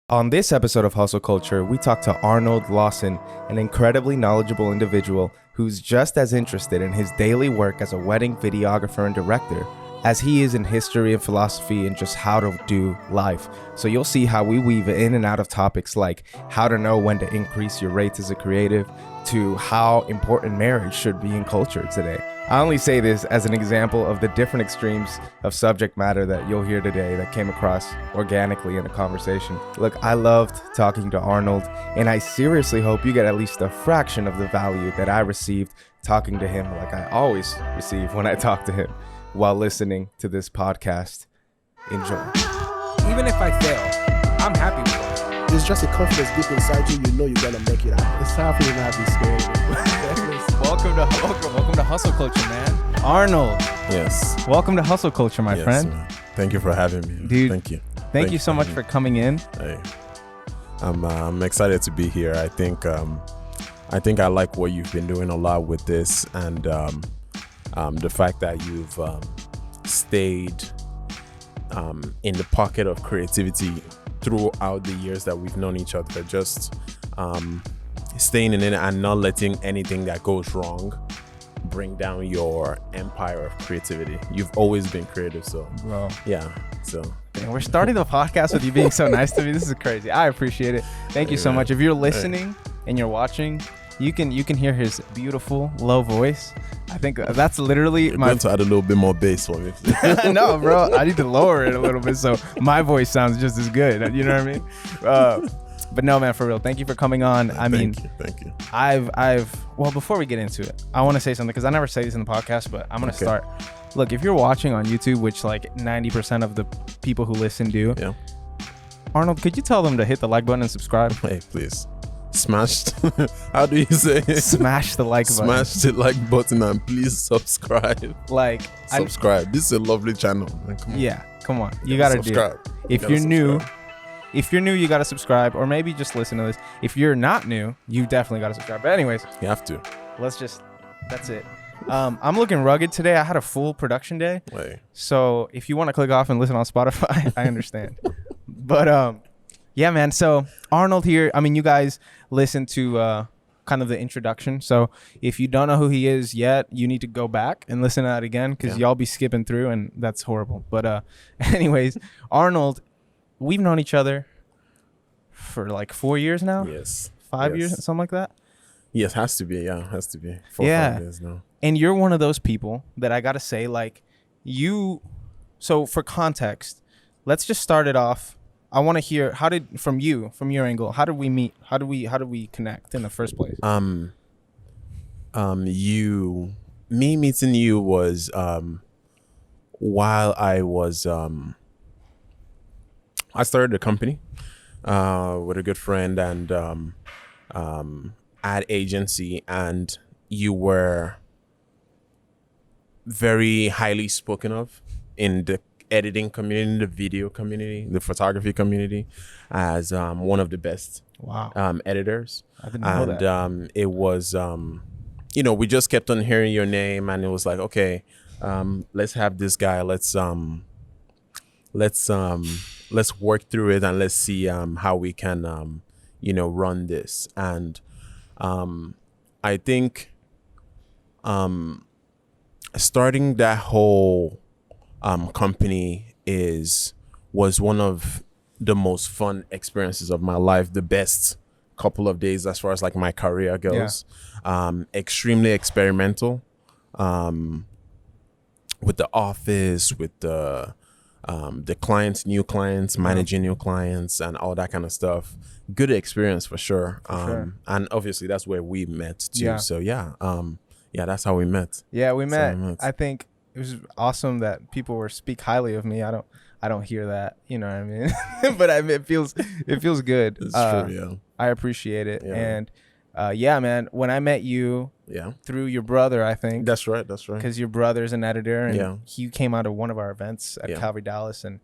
On this episode of Hustle Culture, we talk to Arnold Lawson, an incredibly knowledgeable individual who's just as interested in his daily work as a wedding videographer and director as he is in history and philosophy and just how to do life. So you'll see how we weave in and out of topics like how to know when to increase your rates as a creative to how important marriage should be in culture today. I only say this as an example of the different extremes of subject matter that you'll hear today that came across organically in a conversation. Look, I loved talking to Arnold, and I seriously hope you get at least a fraction of the value that I received talking to him, like I always receive when I talk to him while listening to this podcast. Enjoy. Even if I fail, I'm happy with it. There's just a confidence deep inside you. You know you're gonna make it out. It's time for you not to be scared. Welcome to Hustle Culture, man. Arnold, Yes. welcome to Hustle Culture, my Yes, friend. man. Thank you for having me. Dude, Thank you. Thank you so much for coming in. Hey. I'm excited to be here. I think I like what you've been doing a lot with this, and the fact that you've stayed in the pocket of creativity throughout the years that we've known each other, just staying in it and not letting anything that goes wrong bring down your empire of creativity. You've always been creative, so Bro, yeah. So we're starting the podcast with you being so nice to me. This is crazy. I appreciate it. Thank you so much. If you're listening and you're watching, you can hear his beautiful low voice. I think that's literally you're going to add a little bit more bass for me. No, bro, I need to lower it a little bit so my voice sounds just as good. You know what I mean? But no, man, for real. Thank you for coming on. Thank you. Well, before we get into it, I want to say something because I never say this in the podcast, but I'm going to start. Look, if you're watching on YouTube, which like 90% of the people who listen do, Yeah. Arnold, could you tell them to hit the like button and subscribe? Hey, please. Smashed. How do you say? Smash the like button. Smash the like button and please subscribe. Like, Subscribe. This is a lovely channel. Man, come on. Yeah, come on. You got to do subscribe. it. If gotta you're new, subscribe. you got to subscribe, or maybe just listen to this. If you're not new, you definitely got to subscribe. But anyways, You have to. that's it. I'm looking rugged today. I had a full production day. Wait. So if you want to click off and listen on Spotify, I understand. But yeah, man. So Arnold here. I mean, you guys listen to kind of the introduction. So if you don't know who he is yet, you need to go back and listen to that again because y'all be skipping through and that's horrible. But anyways, Arnold, we've known each other for like 4 years now. Yes. 5 Yes. years, something like that. Yes, has to be. Yeah, has to be. 4 or Yeah. 5 years now. And you're one of those people that I gotta say, like, so for context, let's just start it off. I want to hear from your angle, how did we meet? How do we connect in the first place? Me meeting you was while I was I started a company with a good friend and ad agency, and you were very highly spoken of in the editing community, the video community, the photography community as one of the best editors. I didn't know that. And it was we just kept on hearing your name, and it was like, okay, let's have this guy, let's work through it and let's see how we can run this. And I think starting that whole company was one of the most fun experiences of my life, the best couple of days as far as like my career goes. Extremely experimental with the office, with the clients, new clients, managing new clients and all that kind of stuff. Good experience for sure. And obviously that's where we met too. Yeah. So that's how we met. Yeah, we met. met. I think it was awesome that people speak highly of me. I don't hear that, you know what I mean? But it feels good. It's true, yeah. I appreciate it. Yeah. And man, when I met you through your brother, I think. That's right. Because your brother's an editor, and he came out of one of our events at Yeah. Calvary Dallas, and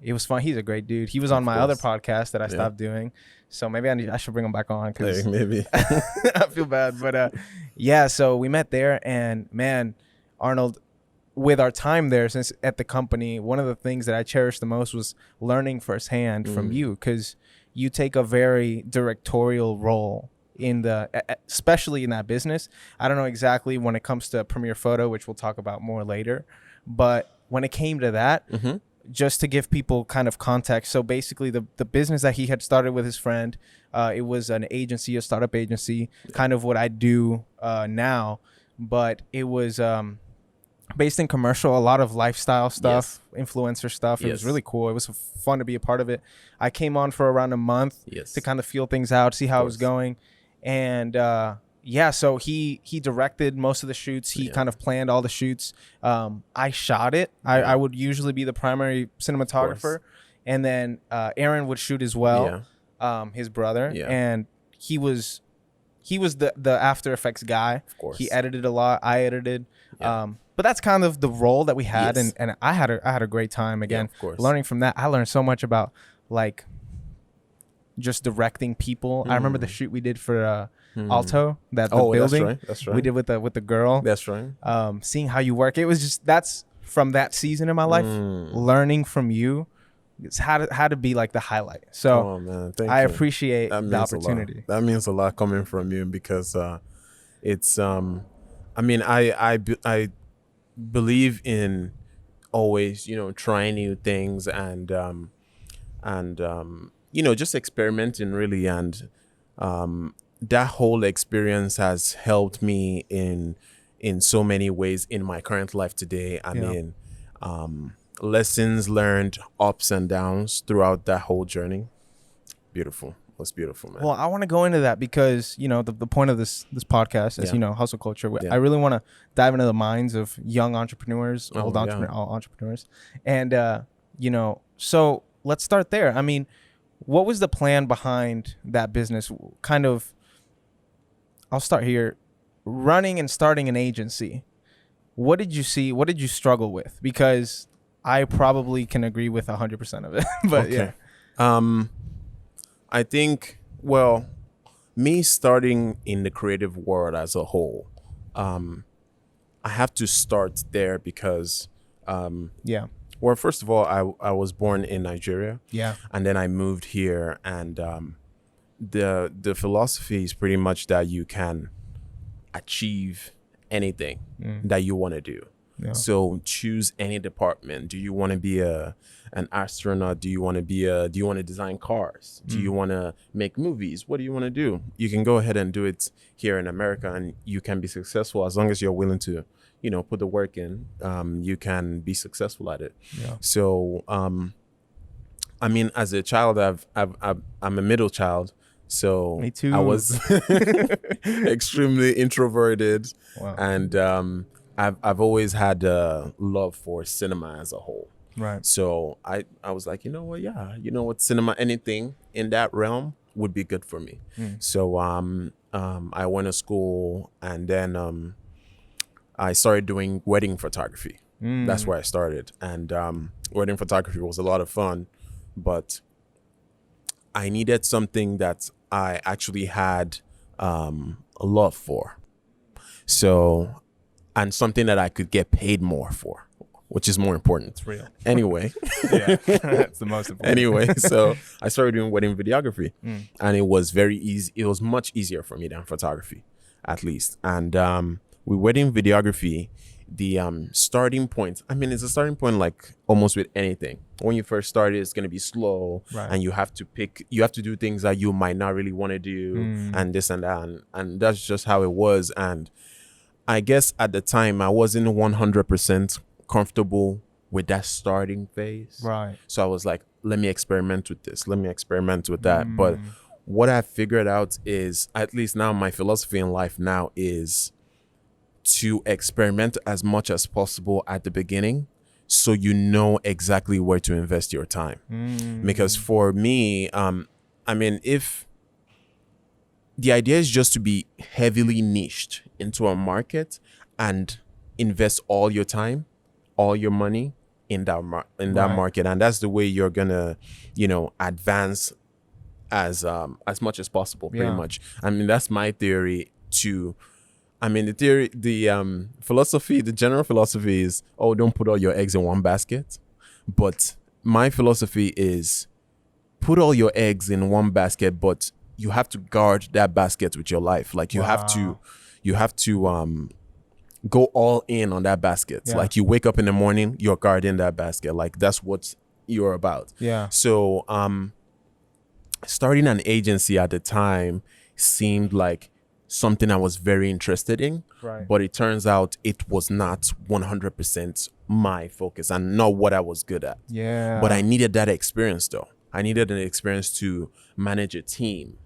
it was fun. He's a great dude. He was on my other podcast that I stopped doing, so maybe I should bring him back on because Maybe. I feel bad. But so we met there, and man, Arnold, with our time there since at the company, one of the things that I cherished the most was learning firsthand from you, because you take a very directorial role in especially in that business. I don't know exactly when it comes to Premiere Photo, which we'll talk about more later, but when it came to that, just to give people kind of context. So basically the business that he had started with his friend, it was an agency, a startup agency, kind of what I do now, but it was based in commercial, a lot of lifestyle stuff, influencer stuff. It was really cool. It was fun to be a part of it. I came on for around a month to kind of feel things out, see how it was going. And so he directed most of the shoots. He kind of planned all the shoots. I shot it. I would usually be the primary cinematographer, and then Aaron would shoot as well, his brother. And he was the After Effects guy. Of course. He edited a lot. I edited. But that's kind of the role that we had, and I had a great time. Again, learning from that. I learned so much about like just directing people. I remember the shoot we did for Alto, the building. That's right. We did with the girl. That's right. Seeing how you work. It was just, that's from that season in my life. Learning from you. It's how to be like the highlight. So I appreciate the opportunity. That means a lot coming from you, because it's I mean, I believe in always, trying new things and just experimenting really. And that whole experience has helped me in so many ways in my current life today. I mean, lessons learned, ups and downs throughout that whole journey. Beautiful. It's beautiful, man. Well, I want to go into that because, the point of this podcast is, hustle culture. I really want to dive into the minds of young entrepreneurs, all entrepreneurs. And, so let's start there. I mean, what was the plan behind that business? Kind of, I'll start here. Running and starting an agency. What did you see? What did you struggle with? Because I probably can agree with 100% of it. But I think, me starting in the creative world as a whole, I have to start there because, first of all, I was born in Nigeria. Yeah. And then I moved here, and the philosophy is pretty much that you can achieve anything that you want to do. Yeah. So choose any department. Do you want to be an astronaut? Do you want to design cars? Do you want to make movies? What do you want to do? You can go ahead and do it here in America, and you can be successful as long as you're willing to, put the work in. You can be successful at it. Yeah. So, I mean, as a child, I'm a middle child. So me too. I was extremely introverted. Wow. And I've always had a love for cinema as a whole. Right. So I was like, cinema, anything in that realm would be good for me. So I went to school, and then I started doing wedding photography. That's where I started. And wedding photography was a lot of fun, but I needed something that I actually had a love for. So, and something that I could get paid more for, which is more important. It's real. Anyway. Yeah, that's the most important. Anyway, so I started doing wedding videography, and it was very easy. It was much easier for me than photography, at least. And with wedding videography, the starting point, I mean, it's a starting point like almost with anything. When you first start, it's going to be slow, and you have to do things that you might not really want to do, and this and that. And that's just how it was. And I guess at the time I wasn't 100% comfortable with that starting phase. Right. So I was like, let me experiment with this. Let me experiment with that. But what I figured out is, at least now my philosophy in life now is to experiment as much as possible at the beginning, so you know exactly where to invest your time. Because for me, I mean, if the idea is just to be heavily niched into a market and invest all your time, all your money in that market, and that's the way you're gonna, advance as much as possible. Pretty much. I mean, that's my theory to I mean, the theory, the philosophy, the general philosophy is, oh, don't put all your eggs in one basket. But my philosophy is put all your eggs in one basket, but you have to guard that basket with your life. Like you have to go all in on that basket. Yeah. Like you wake up in the morning, you're guarding that basket. Like that's what you're about. Yeah. So starting an agency at the time seemed like something I was very interested in, Right. but it turns out it was not 100% my focus and not what I was good at. Yeah. But I needed that experience though. I needed an experience to manage a team,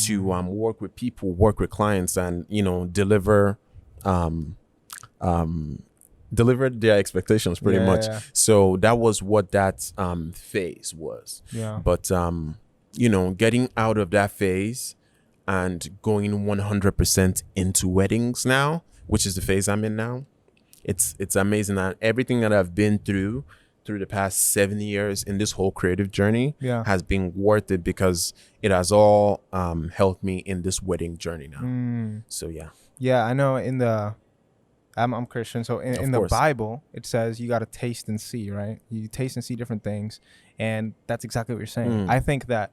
to work with people, work with clients, and deliver their expectations pretty Yeah, much. yeah. So that was what that phase was. Yeah. But getting out of that phase and going 100% into weddings now, which is the phase I'm in now, it's amazing that everything that I've been through the past 7 years in this whole creative journey Yeah. has been worth it, because it has all helped me in this wedding journey now. So yeah. Yeah, I know I'm Christian, so in the course. Bible, it says you got to taste and see, right? You taste and see different things, and that's exactly what you're saying. I think that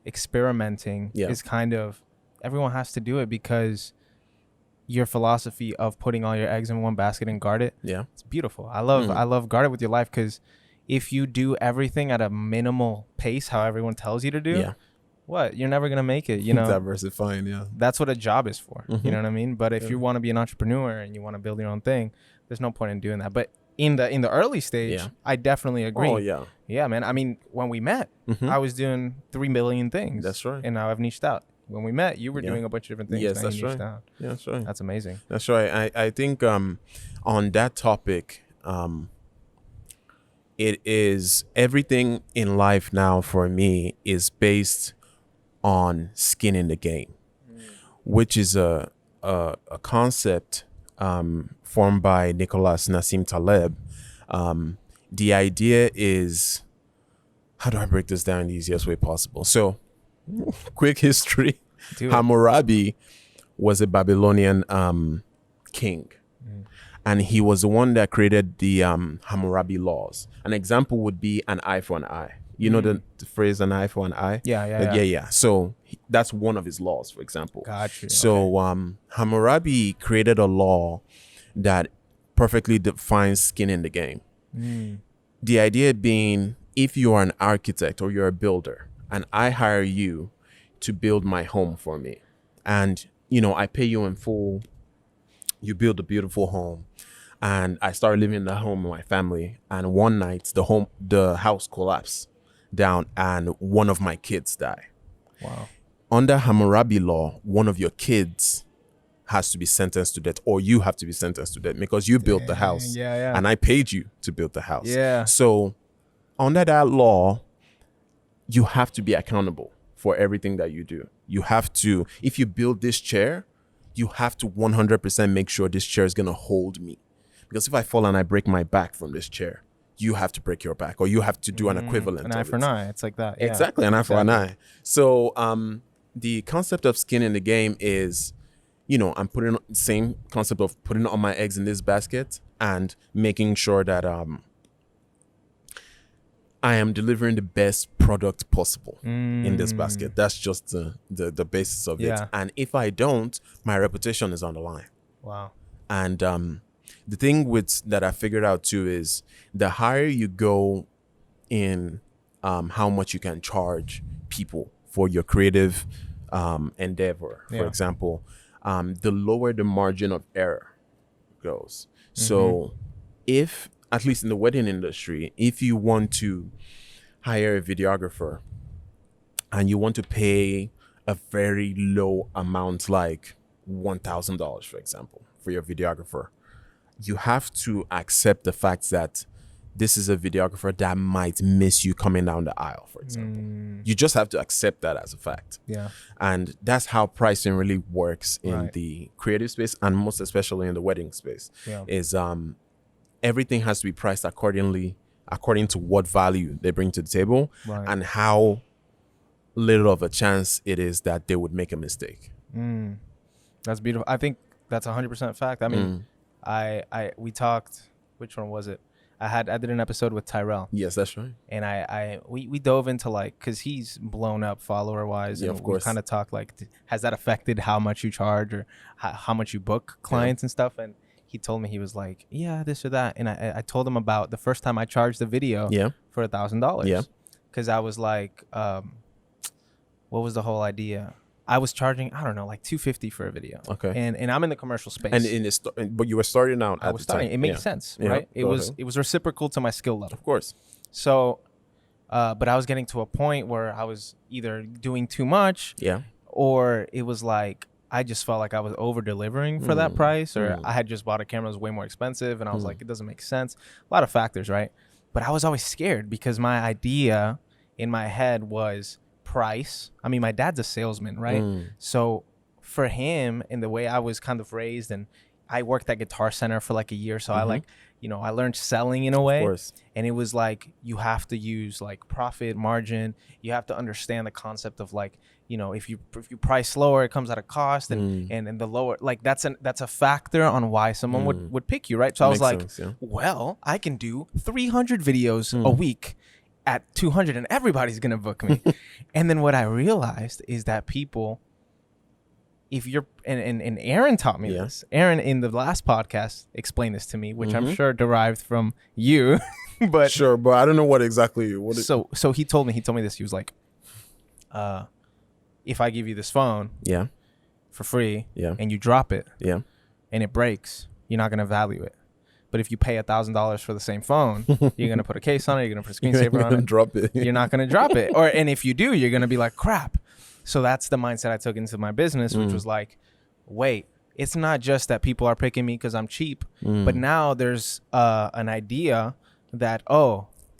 experimenting is kind of, everyone has to do it, because your philosophy of putting all your eggs in one basket and guard it, Yeah. it's beautiful. I love guard it with your life, because if you do everything at a minimal pace, how everyone tells you to do, Yeah. you're never gonna make it. You know, Diversifying, yeah. that's what a job is for. You know what I mean? But if you want to be an entrepreneur and you want to build your own thing, there's no point in doing that. But in the early stage, Yeah. I definitely agree. Oh yeah. Yeah, man. I mean, when we met, I was doing 3 million things. That's right. And now I've niched out. When we met, you were doing a bunch of different things. Yes, now that's you niched right. out. Yeah, that's right. That's amazing. That's right. I think on that topic, it is everything in life now for me is based on skin in the game, which is a concept formed by Nicholas Nassim Taleb. The idea is, how do I break this down in the easiest way possible? So, quick history. Do it. Hammurabi was a Babylonian king. And he was the one that created the Hammurabi laws. An example would be an eye for an eye. You know the phrase an eye for an eye? Yeah. So that's one of his laws, for example. Got you. So Hammurabi created a law that perfectly defines skin in the game. The idea being, if you are an architect or you're a builder and I hire you to build my home for me, and I pay you in full, you build a beautiful home, and I start living in the home with my family, and one night the house collapsed down and one of my kids die. Wow. Under Hammurabi law, one of your kids has to be sentenced to death, or you have to be sentenced to death, because you built the house. Yeah. And I paid you to build the house. Yeah. So under that law, you have to be accountable for everything that you do. You have to, if you build this chair, you have to 100% make sure this chair is going to hold me. Because if I fall and I break my back from this chair, you have to break your back, or you have to do an equivalent. An eye of for it. an eye. It's like that. Yeah. Exactly, an eye for an eye. So the concept of skin in the game is, I'm putting same concept of putting all my eggs in this basket and making sure that I am delivering the best product possible in this basket. That's just the basis of Yeah. it. And if I don't, my reputation is on the line. Wow. And the thing that I figured out too is, the higher you go in how much you can charge people for your creative endeavor, for Yeah. example, the lower the margin of error goes. So if, at least in the wedding industry, if you want to hire a videographer and you want to pay a very low amount, like $1,000, for example, for your videographer, you have to accept the fact that this is a videographer that might miss you coming down the aisle, for example. You just have to accept that as a fact. Yeah. And that's how pricing really works in Right. the creative space, and most especially in the wedding space. Yeah. Is everything has to be priced according to what value they bring to the table, Right. and how little of a chance it is that they would make a mistake. That's beautiful. I think That's 100% fact. I mean, we talked. Which one was it? I did an episode with Tyrell. Yes, that's right. And we dove into like, because he's blown up follower wise. Yeah, and of course. We kind of talked like, has that affected how much you charge or how much you book clients and stuff? And he told me, he was like, yeah, this or that. And I told him about the first time I charged a video for $1,000. Yeah. Because I was like, what was the whole idea? I was charging, I don't know, like $250 for a video. Okay. And I'm in the commercial space. But you were starting out at the time. It makes sense, right? It was reciprocal to my skill level. Of course. So, but I was getting to a point where I was either doing too much, or it was like I just felt like I was over delivering for that price, or I had just bought a camera that was way more expensive, and I was like, it doesn't make sense. A lot of factors, right? But I was always scared because my idea in my head was price. I mean, my dad's a salesman, right? So for him, and the way I was kind of raised, and I worked at Guitar Center for like a year, so I like, I learned selling in a way. Of course. And it was like, you have to use like profit margin. You have to understand the concept of like, if you price lower, it comes at a cost, and the lower, like that's a factor on why someone would pick you, right? So I was like, well, I can do 300 videos a week at 200 and everybody's gonna book me. And then what I realized is that people, if you're and Aaron taught me this. Aaron in the last podcast explained this to me, which I'm sure derived from you. But sure, but I don't know what exactly so he told me this. He was like, if I give you this phone for free and you drop it and it breaks, you're not gonna value it. But if you pay $1,000 for the same phone, you're gonna put a case on it, you're gonna put a screensaver on it, drop it. You're not gonna drop it. And if you do, you're gonna be like, crap. So that's the mindset I took into my business, which was like, wait, it's not just that people are picking me because I'm cheap, but now there's an idea that,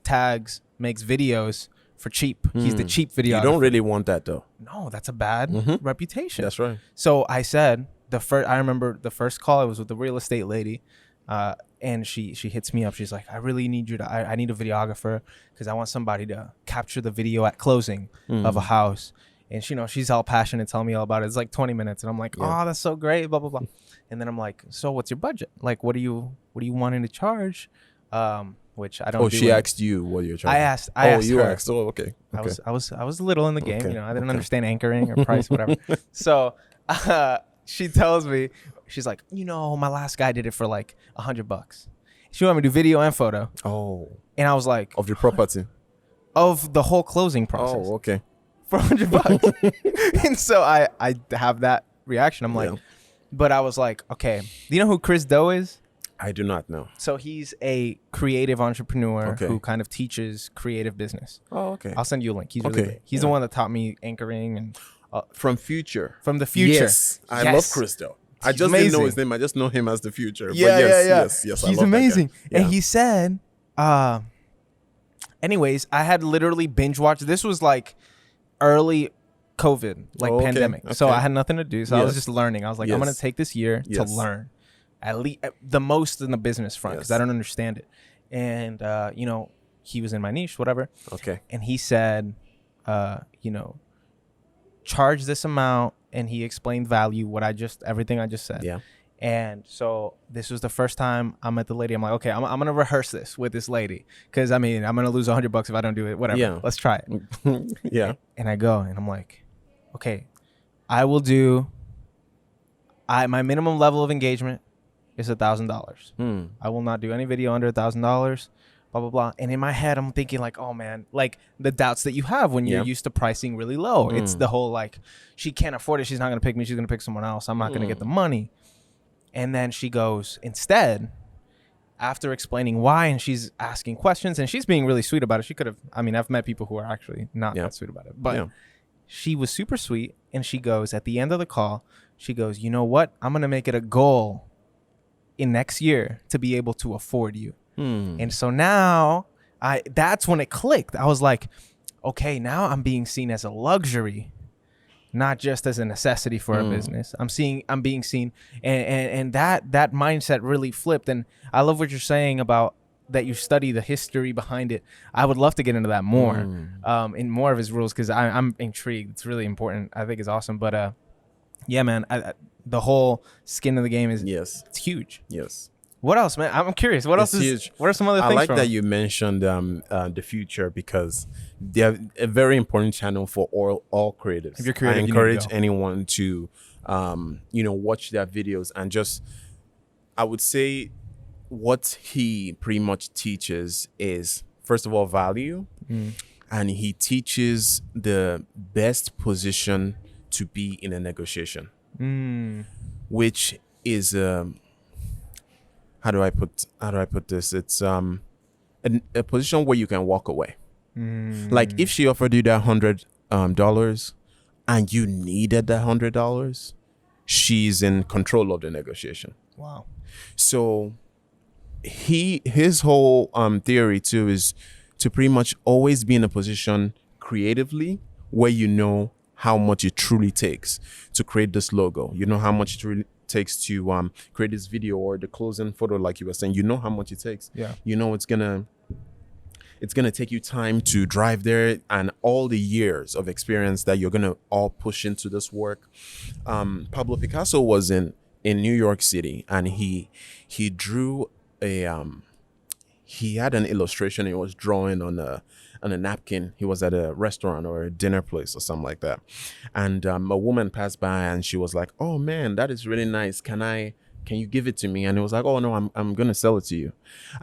Tags makes videos for cheap. He's the cheap videographer. You don't really want that though. No, that's a bad reputation. That's right. So I said, I remember the first call, it was with the real estate lady. And she hits me up. She's like, I really need you to, I need a videographer because I want somebody to capture the video at closing of a house. And she's all passionate, telling me all about it. It's like 20 minutes. And I'm like, oh, that's so great, blah, blah, blah. And then I'm like, so what's your budget? Like, what are you wanting to charge? Which I don't. Oh, she asked you what you're charging. I asked you her. asked. Oh, okay. I was little in the game. I didn't understand anchoring or price, whatever. So she tells me, she's like, my last guy did it for like $100. She wanted me to do video and photo. Oh. And I was like, of your property. Of the whole closing process. Oh, okay. For $100. And so I have that reaction. I'm like, but I was like, okay. Do you know who Chris Do is? I do not know. So he's a creative entrepreneur who kind of teaches creative business. Oh, okay. I'll send you a link. He's really great. He's the one that taught me anchoring and from Future. From the Future. Yes. I love Chris Do. I just didn't know his name. I just know him as the Future. Yeah, yes. He's amazing. And he said, anyways, I had literally binge watched. This was like early COVID, like pandemic. Okay. So I had nothing to do. So I was just learning. I was like, I'm going to take this year to learn at least the most in the business front because I don't understand it. And, he was in my niche, whatever. Okay. And he said, charge this amount. And he explained value, everything I just said. Yeah. And so this was the first time I met the lady. I'm like, okay, I'm going to rehearse this with this lady. Because, I'm going to lose $100 if I don't do it. Whatever. Yeah. Let's try it. Yeah. And I go and I'm like, okay, I will do, my minimum level of engagement is $1,000. I will not do any video under $1,000, blah, blah, blah. And in my head, I'm thinking like, oh man, like the doubts that you have when you're used to pricing really low. It's the whole like, she can't afford it. She's not going to pick me. She's going to pick someone else. I'm not going to get the money. And then she goes, instead, after explaining why, and she's asking questions and she's being really sweet about it. She could have, I've met people who are actually not that sweet about it, but she was super sweet. And she goes, at the end of the call, she goes, you know what? I'm going to make it a goal in next year to be able to afford you. And so now that's when it clicked. I was like, okay, now I'm being seen as a luxury, not just as a necessity for a business. I'm being seen, and that mindset really flipped. And I love what you're saying about that you study the history behind it. I would love to get into that more, in more of his rules, because I'm intrigued. It's really important. I think it's awesome. But Yeah, man. The whole skin of the game is Yes. it's huge. Yes. What else, man? I'm curious. What It's else is huge. What are some other I things? like from that it? you mentioned the future, because they're a very important channel for all creatives. If you're creative, I you need to encourage go. anyone to watch their videos, and just, I would say, what he pretty much teaches is, first of all, value, and he teaches the best position to be in a negotiation, which is how do I put this? It's a position where you can walk away. Like, if she offered you that $100 and you needed that $100, she's in control of the negotiation. Wow. So his whole theory too is to pretty much always be in a position creatively where you know how much it truly takes to create this logo. You know how much it really takes to create this video or the closing photo, like you were saying. You know how much it takes. Yeah. You know it's gonna take you time to drive there, and all the years of experience that you're gonna all push into this work. Pablo Picasso was in New York City, and he drew he had an illustration he was drawing on a napkin. He was at a restaurant or a dinner place or something like that, and a woman passed by and she was like, "Oh man, that is really nice. Can you give it to me?" And he was like, "Oh no, I'm gonna sell it to you."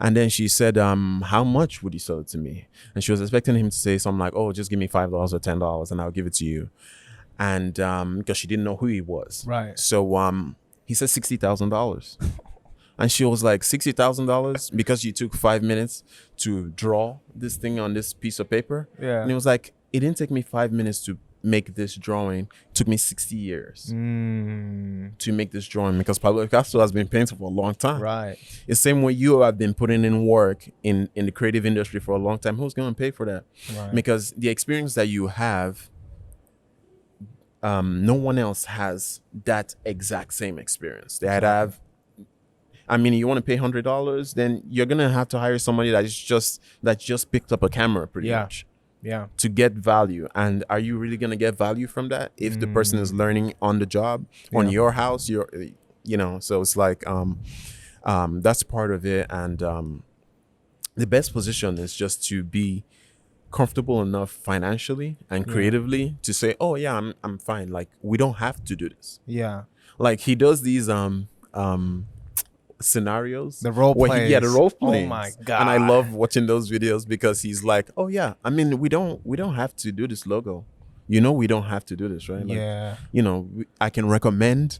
And then she said, "How much would you sell it to me?" And she was expecting him to say something like, "Oh, just give me $5 or $10 and I'll give it to you." And because she didn't know who he was, Right. So he said $60,000. And she was like, $60,000 because you took 5 minutes to draw this thing on this piece of paper? Yeah. And he was like, it didn't take me 5 minutes to make this drawing. It took me 60 years to make this drawing, because Pablo Picasso has been painting for a long time. Right. It's the same way you have been putting in work in the creative industry for a long time. Who's going to pay for that? Right. Because the experience that you have, no one else has that exact same experience. They have, I mean, you want to pay $100, then you're gonna have to hire somebody that just picked up a camera, pretty much, Yeah. to get value. And are you really gonna get value from that if the person is learning on the job, on your house? So it's like that's part of it. And the best position is just to be comfortable enough financially and creatively to say, "Oh yeah, I'm fine. Like, we don't have to do this." Yeah. Like, he does these scenarios, The role the plays. role Oh plays. my God. And I love watching those videos, because he's like, "Oh yeah, I mean, we don't have to do this logo, we don't have to do this, right? Like, Yeah. I can recommend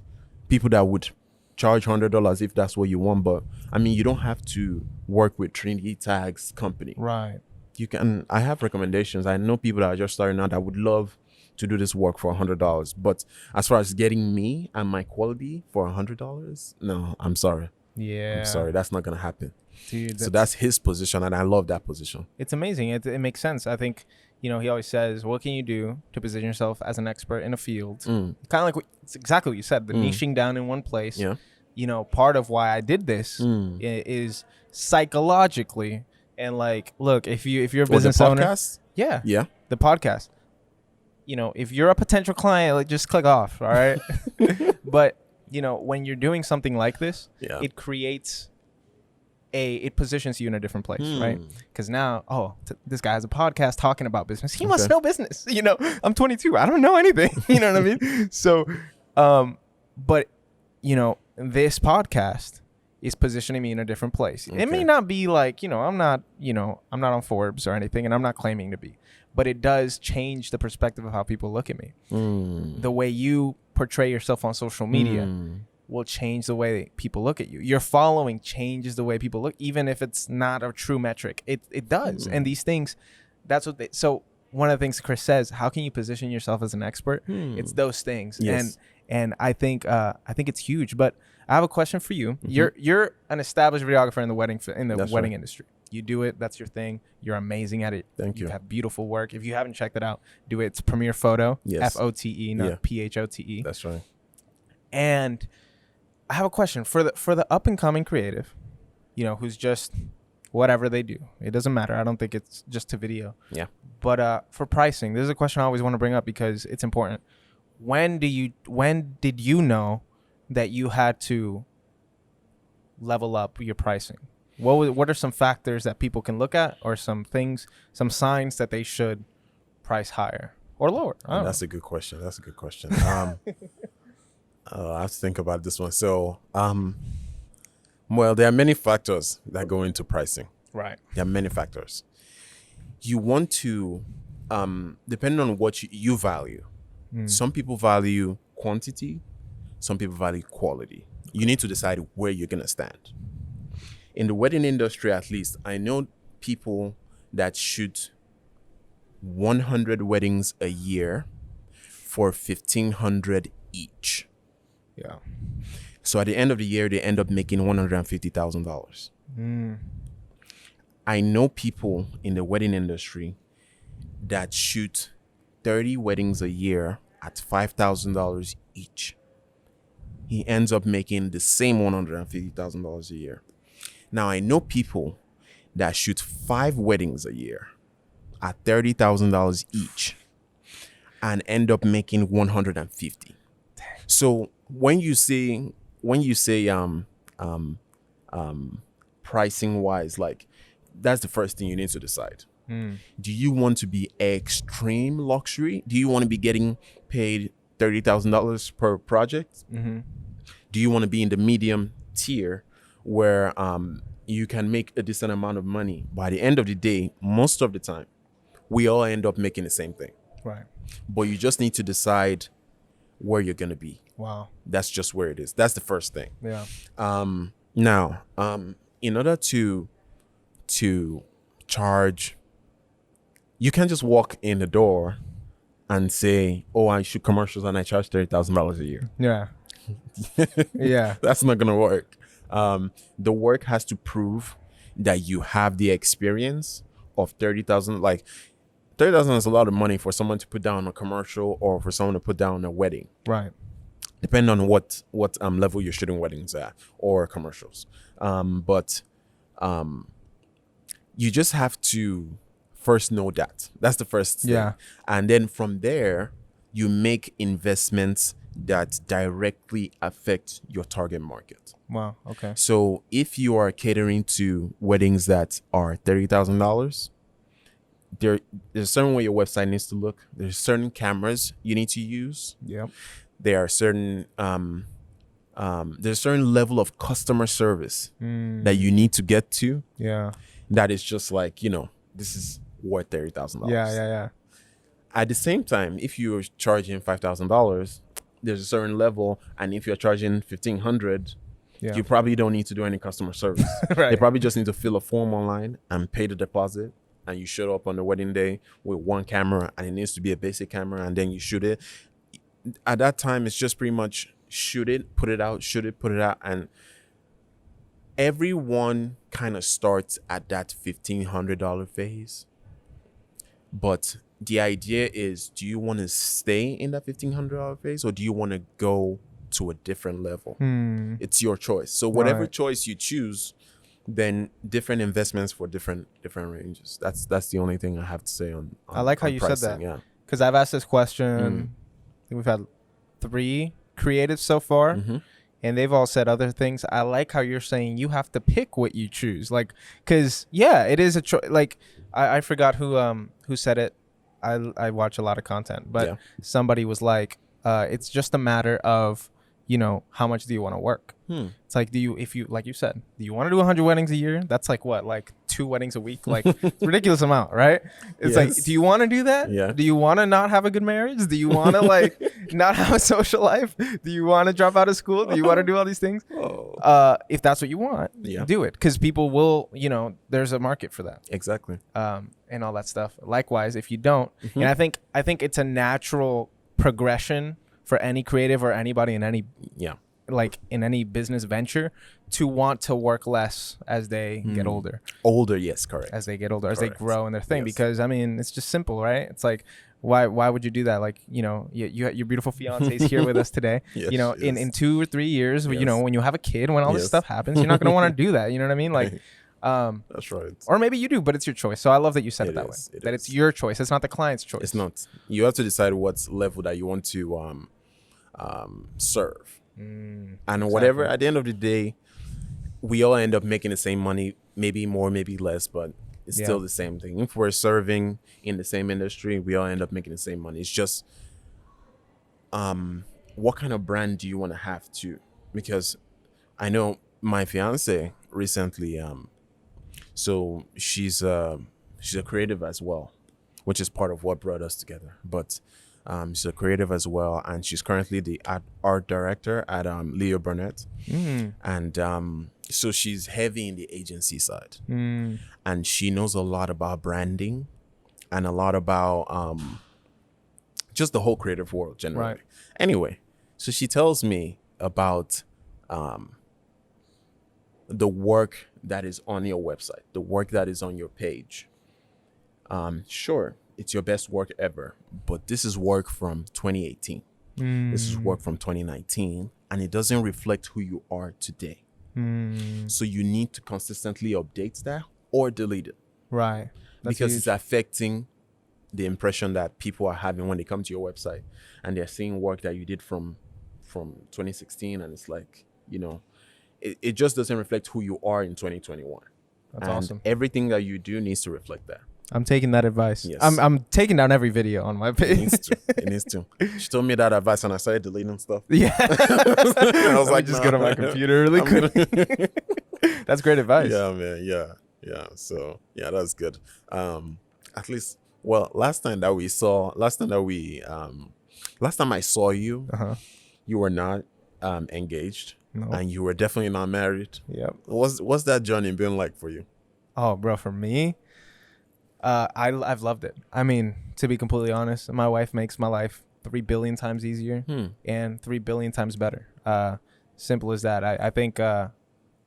people that would charge $100 if that's what you want, but I mean, you don't have to work with Trinity Tags company. Right. You can. I have recommendations. I know people that are just starting out that would love to do this work for $100, but as far as getting me and my quality for $100, no, I'm sorry. Yeah. I'm sorry, that's not gonna happen. Dude, So that's his position, and I love that position. it's amazing. It makes sense. I think, he always says, what can you do to position yourself as an expert in a field? Kind of like it's exactly what you said, the niching down in one place. Yeah. Part of why I did this is psychologically, and like, look, if you're a business owner, podcast? yeah, Yeah. the podcast, if you're a potential client, like, just click off. All right. But when you're doing something like this, Yeah. it creates it positions you in a different place, right? Because now, this guy has a podcast talking about business. He must Okay. know business. I'm 22. I don't know anything. You know what I mean? So, but this podcast is positioning me in a different place. It may Okay. not be like, I'm not on Forbes or anything, and I'm not claiming to be, but it does change the perspective of how people look at me. The way you portray yourself on social media will change the way people look at you. Your following changes the way people look, even if it's not a true metric. It does. And these things, that's what so one of the things Chris says, how can you position yourself as an expert? It's those things. Yes. And I think it's huge. But I have a question for you. You're an established videographer in the wedding That's right. industry. You do it. That's your thing. You're amazing at it. Thank you. have beautiful work. If you haven't checked it out, do it. It's Premiere Photo. Yes. FOTE, not Yeah. PHOTE. That's right. And I have a question for the up and coming creative, who's just whatever they do. It doesn't matter. I don't think it's just to video. Yeah. But for pricing, this is a question I always want to bring up because it's important. when did you know that you had to level up your pricing? What are some factors that people can look at, or some signs that they should price higher or lower? That's a good question. I have to think about this one. So, well, there are many factors that go into pricing. Right. There are many factors. You want to, depending on what you value. Some people value quantity. Some people value quality. You need to decide where you're going to stand. In the wedding industry, at least, I know people that shoot 100 weddings a year for $1,500 each. Yeah. So at the end of the year, they end up making $150,000. I know people in the wedding industry that shoot 30 weddings a year at $5,000 each. He ends up making the same $150,000 a year. Now, I know people that shoot 5 weddings a year at $30,000 each and end up making $150,000. So when you say pricing wise, like, that's the first thing you need to decide. Do you want to be extreme luxury? Do you want to be getting paid $30,000 per project? Do you want to be in the medium tier where you can make a decent amount of money? By the end of the day, most of the time, we all end up making the same thing. Right. But you just need to decide where you're going to be. Wow. That's just where it is. That's the first thing. Yeah. Now, in order to charge, you can't just walk in the door and say, "Oh, I shoot commercials and I charge $30,000 a year." Yeah. Yeah. That's not gonna work. The work has to prove that you have the experience of 30,000. Like, 30,000 is a lot of money for someone to put down a commercial or for someone to put down a wedding. Right. Depending on what level you're shooting weddings at or commercials. But you just have to first know that. That's the first thing. Yeah. And then from there, you make investments that directly affect your target market. Wow. Okay. So if you are catering to weddings that are $30,000, there's a certain way your website needs to look. There's certain cameras you need to use. Yep. There are certain there's a certain level of customer service that you need to get to. Yeah. That is just like, this is worth $30,000. Yeah. At the same time, if you're charging $5,000, there's a certain level, and if you're charging $1,500, you probably don't need to do any customer service. Right. They probably just need to fill a form online and pay the deposit, and you show up on the wedding day with one camera, and it needs to be a basic camera, and then you shoot it. At that time, it's just pretty much shoot it, put it out, shoot it, put it out, and everyone kind of starts at that $1,500 phase. But the idea is, do you want to stay in that $1,500 phase, or do you want to go to a different level? It's your choice. So whatever choice you choose, then different investments for different ranges. That's the only thing I have to say on I like how you pricing. said that. Yeah. Because I've asked this question. I think we've had 3 creatives so far, and they've all said other things. I like how you're saying you have to pick what you choose. Like, because it is a choice. Like, I forgot who said it. I watch a lot of content, but somebody was like, it's just a matter of, how much do you want to work? It's like, like you said, do you want to do 100 weddings a year? That's like what, like 2 weddings a week? Like, it's a ridiculous amount, right? It's like, do you want to do that? Yeah. Do you want to not have a good marriage? Do you want to like not have a social life? Do you want to drop out of school? Do you want to do all these things? If that's what you want, do it. Because people will, there's a market for that. Exactly. And all that stuff. Likewise, if you don't, and I think it's a natural progression for any creative or anybody in any in any business venture to want to work less as they get older. Yes, correct. As they get older, as they Correct. grow in their thing. Yes. Because it's just simple, right? It's like, why would you do that? Like, your beautiful fiance is here with us today. Yes, in 2 or 3 years, Yes. when you have a kid, when all this Yes. stuff happens, you're not going to want to do that. You know what I mean? Like, That's right. Or maybe you do, but it's your choice. So I love that you said it It that is, way. it That is. it's your choice. It's not the client's choice. It's not. You have to decide what level that you want to serve. And whatever, at the end of the day, we all end up making the same money, maybe more, maybe less, but it's Yeah. still the same thing. If we're serving in the same industry, we all end up making the same money. It's just what kind of brand do you want to have too? Because I know my fiance recently, so she's a creative as well, which is part of what brought us together. But she's a creative as well, and she's currently the art director at Leo Burnett, and so she's heavy in the agency side, and she knows a lot about branding and a lot about just the whole creative world generally. Right. Anyway, so she tells me about the work that is on your website, the work that is on your page. Sure, it's your best work ever, but this is work from 2018. This is work from 2019, and it doesn't reflect who you are today. So you need to consistently update that or delete it, Right. That's because huge. it's affecting the impression that people are having when they come to your website and they're seeing work that you did from 2016, and it's like, it just doesn't reflect who you are in 2021. That's And awesome. everything that you do needs to reflect that. I'm taking that advice. Yes. I'm taking down every video on my It page. needs to. It needs to. She told me that advice, and I started deleting stuff. Yeah. I was like, just nah. go to my computer really quick. That's great advice. Yeah, man. Yeah. So yeah, that's good. At least, well, last time I saw you, Uh-huh. you were not engaged, No. and you were definitely not married. Yep. What's that journey been like for you? Oh, bro, for me, I've loved it. I mean, to be completely honest, my wife makes my life 3 billion times easier and 3 billion times better. Simple as that. I think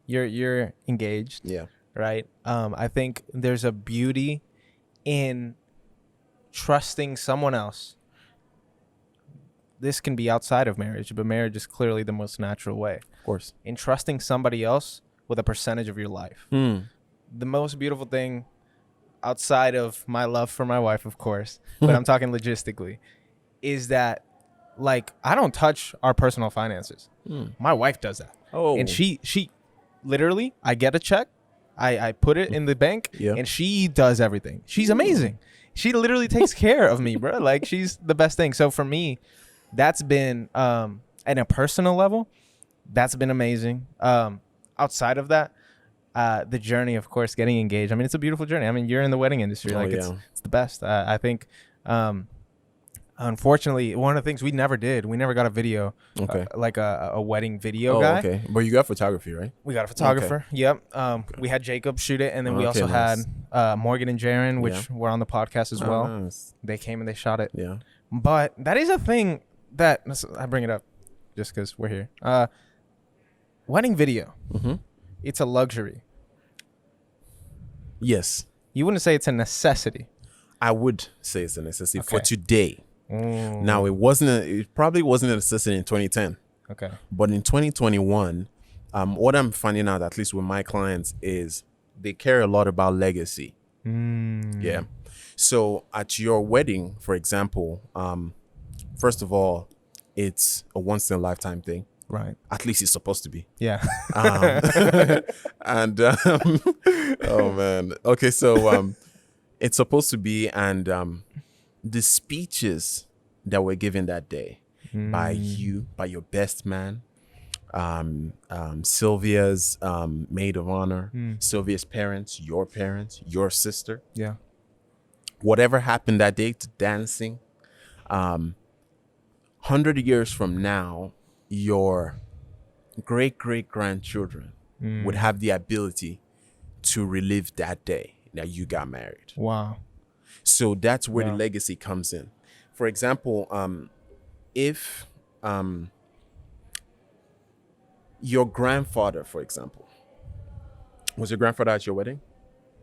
you're engaged, Yeah. right? I think there's a beauty in trusting someone else. This can be outside of marriage, but marriage is clearly the most natural way. Of course. In trusting somebody else with a percentage of your life. The most beautiful thing outside of my love for my wife, of course, but I'm talking logistically, is that, like, I don't touch our personal finances. My wife does that. Oh. And she literally, I get a check, I put it in the bank, Yeah. and she does everything. She's amazing. She literally takes care of me, bro. Like, she's the best thing. So for me, that's been, at a personal level, that's been amazing. Outside of that, the journey, of course, getting engaged. I mean, it's a beautiful journey. I mean, you're in the wedding industry. Oh, Like, yeah. it's the best. I think, unfortunately, one of the things we never did, we never got a video, Okay. like a wedding video Oh, guy. okay. But you got photography, right? We got a photographer. Yep. We had Jacob shoot it, and then we Okay, also nice. had Morgan and Jaren, which Yeah. were on the podcast as Oh, well. nice. They came and they shot it. Yeah. But that is a thing that I bring it up just because we're here. Wedding video. Mm-hmm. It's a luxury. Yes. You wouldn't say it's a necessity. I would say it's a necessity for Okay. today. Now, it probably wasn't a necessity in 2010, Okay. but in 2021, what I'm finding out, at least with my clients, is they care a lot about legacy. Yeah. So at your wedding, for example, first of all, it's a once in a lifetime thing. Right. At least it's supposed to be. Yeah. And oh man, okay, so it's supposed to be, and the speeches that were given that day by your best man, Sylvia's maid of honor, Sylvia's parents, your sister, Yeah. whatever happened that day to dancing, 100 years from now, your great-great-grandchildren would have the ability to relive that day that you got married. Wow. So that's where the Wow. legacy comes in. For example, if your grandfather, for example, was your grandfather at your wedding?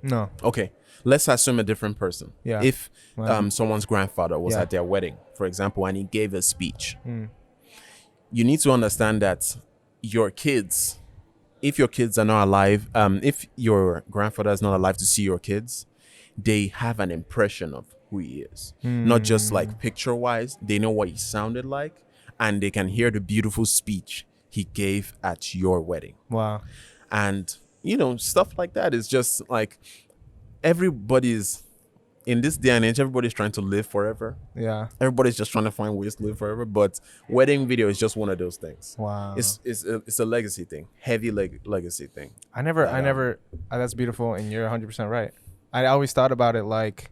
No. Okay, let's assume a different person. Yeah. If Wow. someone's grandfather was Yeah. at their wedding, for example, and he gave a speech, you need to understand that your kids if your kids are not alive, if your grandfather is not alive to see your kids, they have an impression of who he is. Not just like picture wise, they know what he sounded like, and they can hear the beautiful speech he gave at your wedding. Wow. And, stuff like that is just like everybody's in this day and age, everybody's trying to live forever. Yeah. Everybody's just trying to find ways to live forever. But wedding video is just one of those things. Wow. It's a legacy thing, heavy legacy thing. That's beautiful. And you're 100% right. I always thought about it like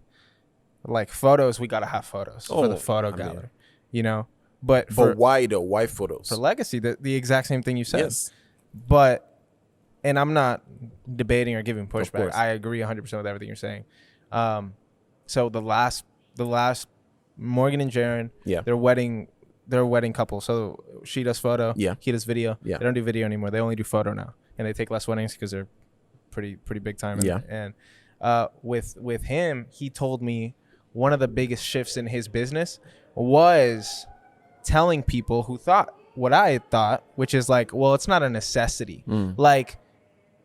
photos. We got to have photos for the photo gallery, but why though? Why photos? For legacy, the exact same thing you said. Yes. But, and I'm not debating or giving pushback. course. I agree 100% with everything you're saying. So the last Morgan and Jaron, Yeah. they're a wedding couple. So she does photo, Yeah. he does video. Yeah. They don't do video anymore. They only do photo now, and they take less weddings because they're pretty big time. Yeah. And with him, he told me one of the biggest shifts in his business was telling people who thought what I had thought, which is like, well, it's not a necessity. Like,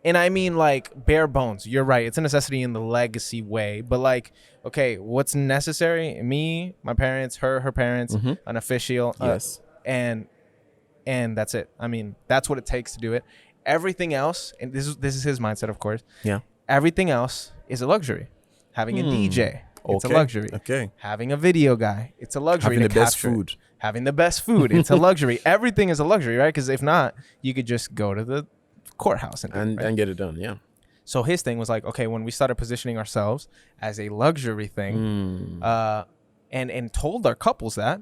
and I mean like bare bones. You're right. It's a necessity in the legacy way, but like, okay, what's necessary? Me, my parents, her parents, an official, Yes. and that's it. I mean, that's what it takes to do it. Everything else, and this is his mindset, of course. Yeah. Everything else is a luxury. Having a DJ, it's a Okay. luxury. Okay. Having a video guy, it's a luxury. Having to the best capture it. food. Having the best food, it's a luxury. Everything is a luxury, right? Because if not, you could just go to the courthouse and do it, right? And get it done. Yeah. So his thing was like, okay, when we started positioning ourselves as a luxury thing, and told our couples that,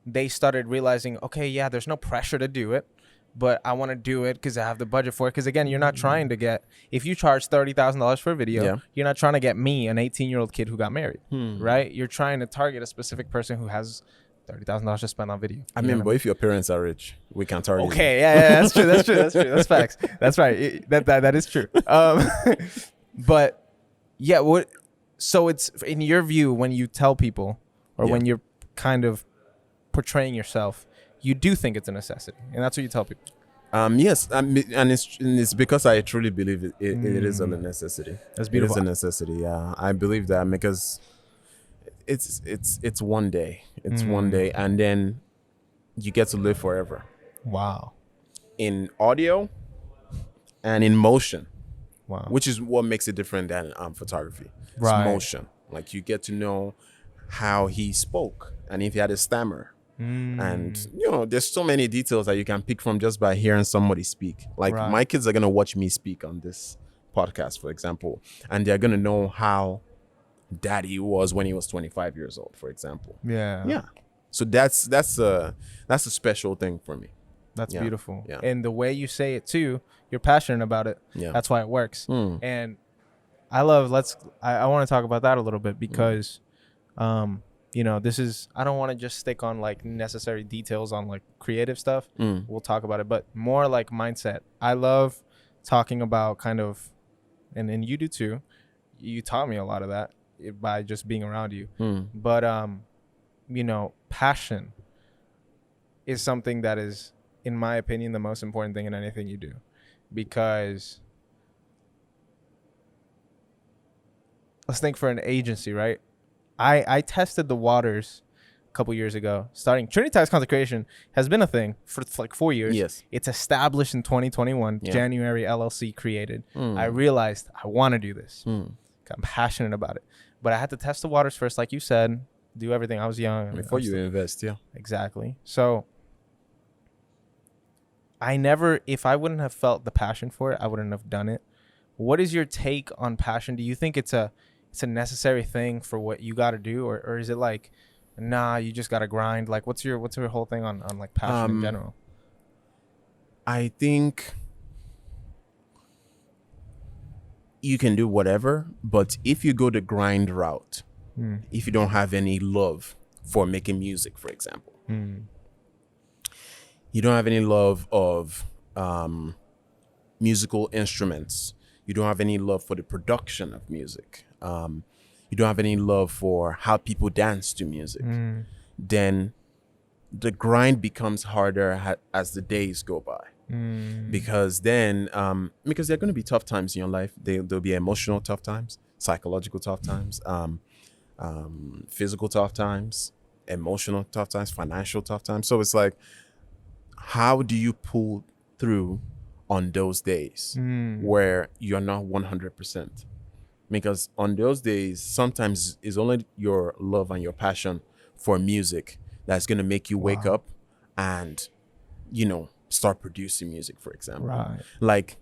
they started realizing, okay, yeah, there's no pressure to do it, but I want to do it because I have the budget for it. Because again, you're not trying to get, if you charge $30,000 for a video, Yeah. you're not trying to get me, an 18-year-old kid who got married, right? You're trying to target a specific person who has $30,000 to spend on video. I You know mean, what but if your parents are rich, we can target. Okay, yeah, that's true. That's facts. That's right. That is true. But yeah, what? So it's in your view when you tell people, or Yeah. when you're kind of portraying yourself, you do think it's a necessity, and that's what you tell people. Yes, and it's because I truly believe it is a necessity. That's beautiful. It is a necessity. Yeah, I believe that because it's one day. It's one day, and then you get to live forever Wow. in audio and in motion, Wow. which is what makes it different than photography. It's Right. motion. Like you get to know how he spoke and if he had a stammer. And there's so many details that you can pick from just by hearing somebody speak. Like Right. my kids are gonna watch me speak on this podcast, for example, and they're gonna know how daddy was when he was 25 years old, for example. Yeah. Yeah. So that's a special thing for me. That's Yeah. beautiful. Yeah. And the way you say it too, you're passionate about it. Yeah. That's why it works. And I want to talk about that a little bit because, this is, I don't want to just stick on like necessary details on like creative stuff. We'll talk about it, but more like mindset. I love talking about kind of, and you do too. You taught me a lot of that by just being around you. But, passion is something that is, in my opinion, the most important thing in anything you do, because let's think for an agency, right? I tested the waters a couple years ago. Starting Trinity Ties Consecration has been a thing for like 4 years. Yes. It's established in 2021, Yeah. January LLC created. I realized I want to do this. I'm passionate about it. But I had to test the waters first, like you said, do everything. I was young. Before you invest, yeah. Exactly. So if I wouldn't have felt the passion for it, I wouldn't have done it. What is your take on passion? Do you think it's a necessary thing for what you got to do, or is it like, nah, you just got to grind? Like, what's your whole thing on like passion in general? I think you can do whatever, but if you go the grind route, if you don't have any love for making music, for example, you don't have any love of musical instruments, you don't have any love for the production of music, you don't have any love for how people dance to music, then the grind becomes harder as the days go by. because then because there are going to be tough times in your life. There'll be emotional tough times, psychological tough times, physical tough times, emotional tough times, financial tough times. So it's like, how do you pull through on those days where you're not 100%? Because on those days, sometimes it's only your love and your passion for music that's going to make you wake up and, start producing music, for example. Right. Like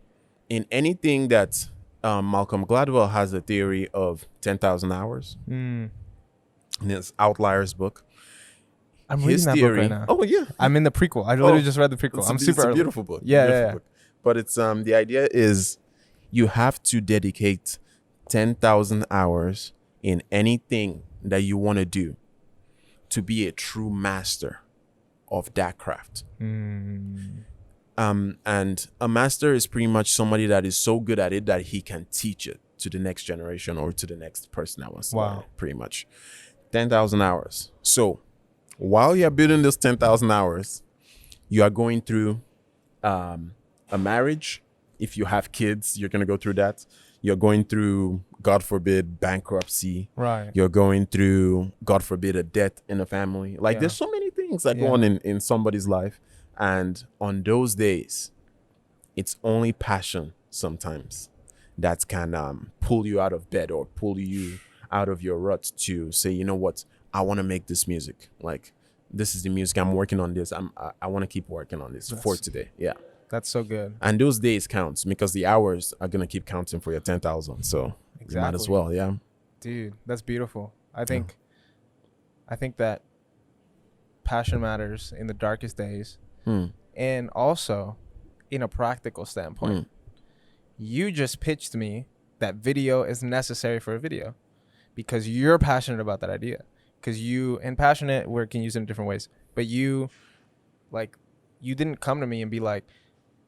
in anything that Malcolm Gladwell has a theory of 10,000 hours in his Outliers book. I'm His reading that theory, book right now. Oh, yeah. I'm in the prequel. I literally just read the prequel. I'm super It's a early. beautiful book. Yeah, beautiful yeah. book. But it's the idea is you have to dedicate 10,000 hours in anything that you want to do to be a true master of that craft. And a master is pretty much somebody that is so good at it that he can teach it to the next generation or to the next person that wants to learn it, pretty much. 10,000 hours. So while you're building those 10,000 hours, you are going through a marriage. If you have kids, you're going to go through that. You're going through, God forbid, bankruptcy. Right. You're going through, God forbid, a death in a family. Like there's so many things that go on in somebody's life. And on those days, it's only passion sometimes that can pull you out of bed or pull you out of your rut to say, you know what, I want to make this music. Like, this is the music. I'm working on this. I want to keep working on this for today. Yeah. That's so good. And those days counts because the hours are going to keep counting for your 10,000. So you might as well. Yeah. Dude, that's beautiful. I think that passion matters in the darkest days. And also in a practical standpoint, you just pitched me that video is necessary for a video because you're passionate about that idea. Because and passionate, we can use it in different ways, but you didn't come to me and be like,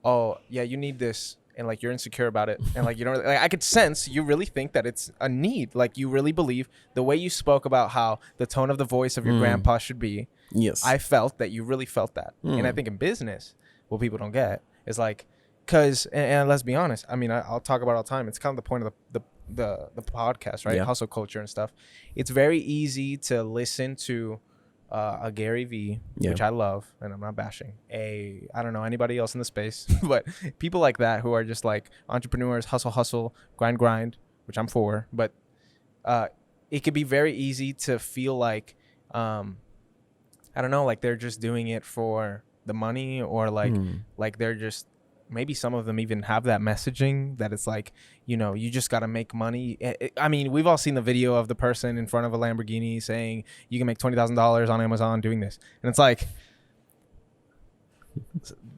oh yeah, you need this, and like you're insecure about it, and like you don't. Like, I could sense you really think that it's a need. Like you really believe the way you spoke about how the tone of the voice of your grandpa should be. Yes, I felt that you really felt that, and I think in business, what people don't get is like, and let's be honest. I mean, I'll talk about it all the time. It's kind of the point of the podcast, right? Yeah. Hustle culture and stuff. It's very easy to listen to a Gary Vee, which I love, and I'm not bashing I don't know anybody else in the space, but people like that who are just like entrepreneurs, hustle, grind, which I'm for. But it could be very easy to feel like I don't know, like they're just doing it for the money, or like they're just, maybe some of them even have that messaging that it's like, you just got to make money. I mean, we've all seen the video of the person in front of a Lamborghini saying you can make $20,000 on Amazon doing this. And it's like,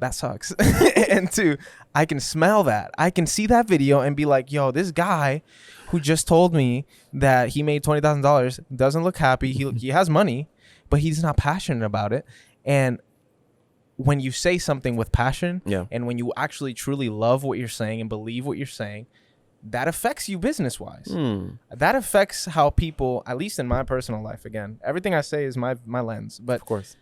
that sucks. And two, I can smell that. I can see that video and be like, yo, this guy who just told me that he made $20,000 doesn't look happy. He has money, but he's not passionate about it. And when you say something with passion, and when you actually truly love what you're saying and believe what you're saying, that affects you business-wise. That affects how people, at least in my personal life, again, everything I say is my lens. But of course,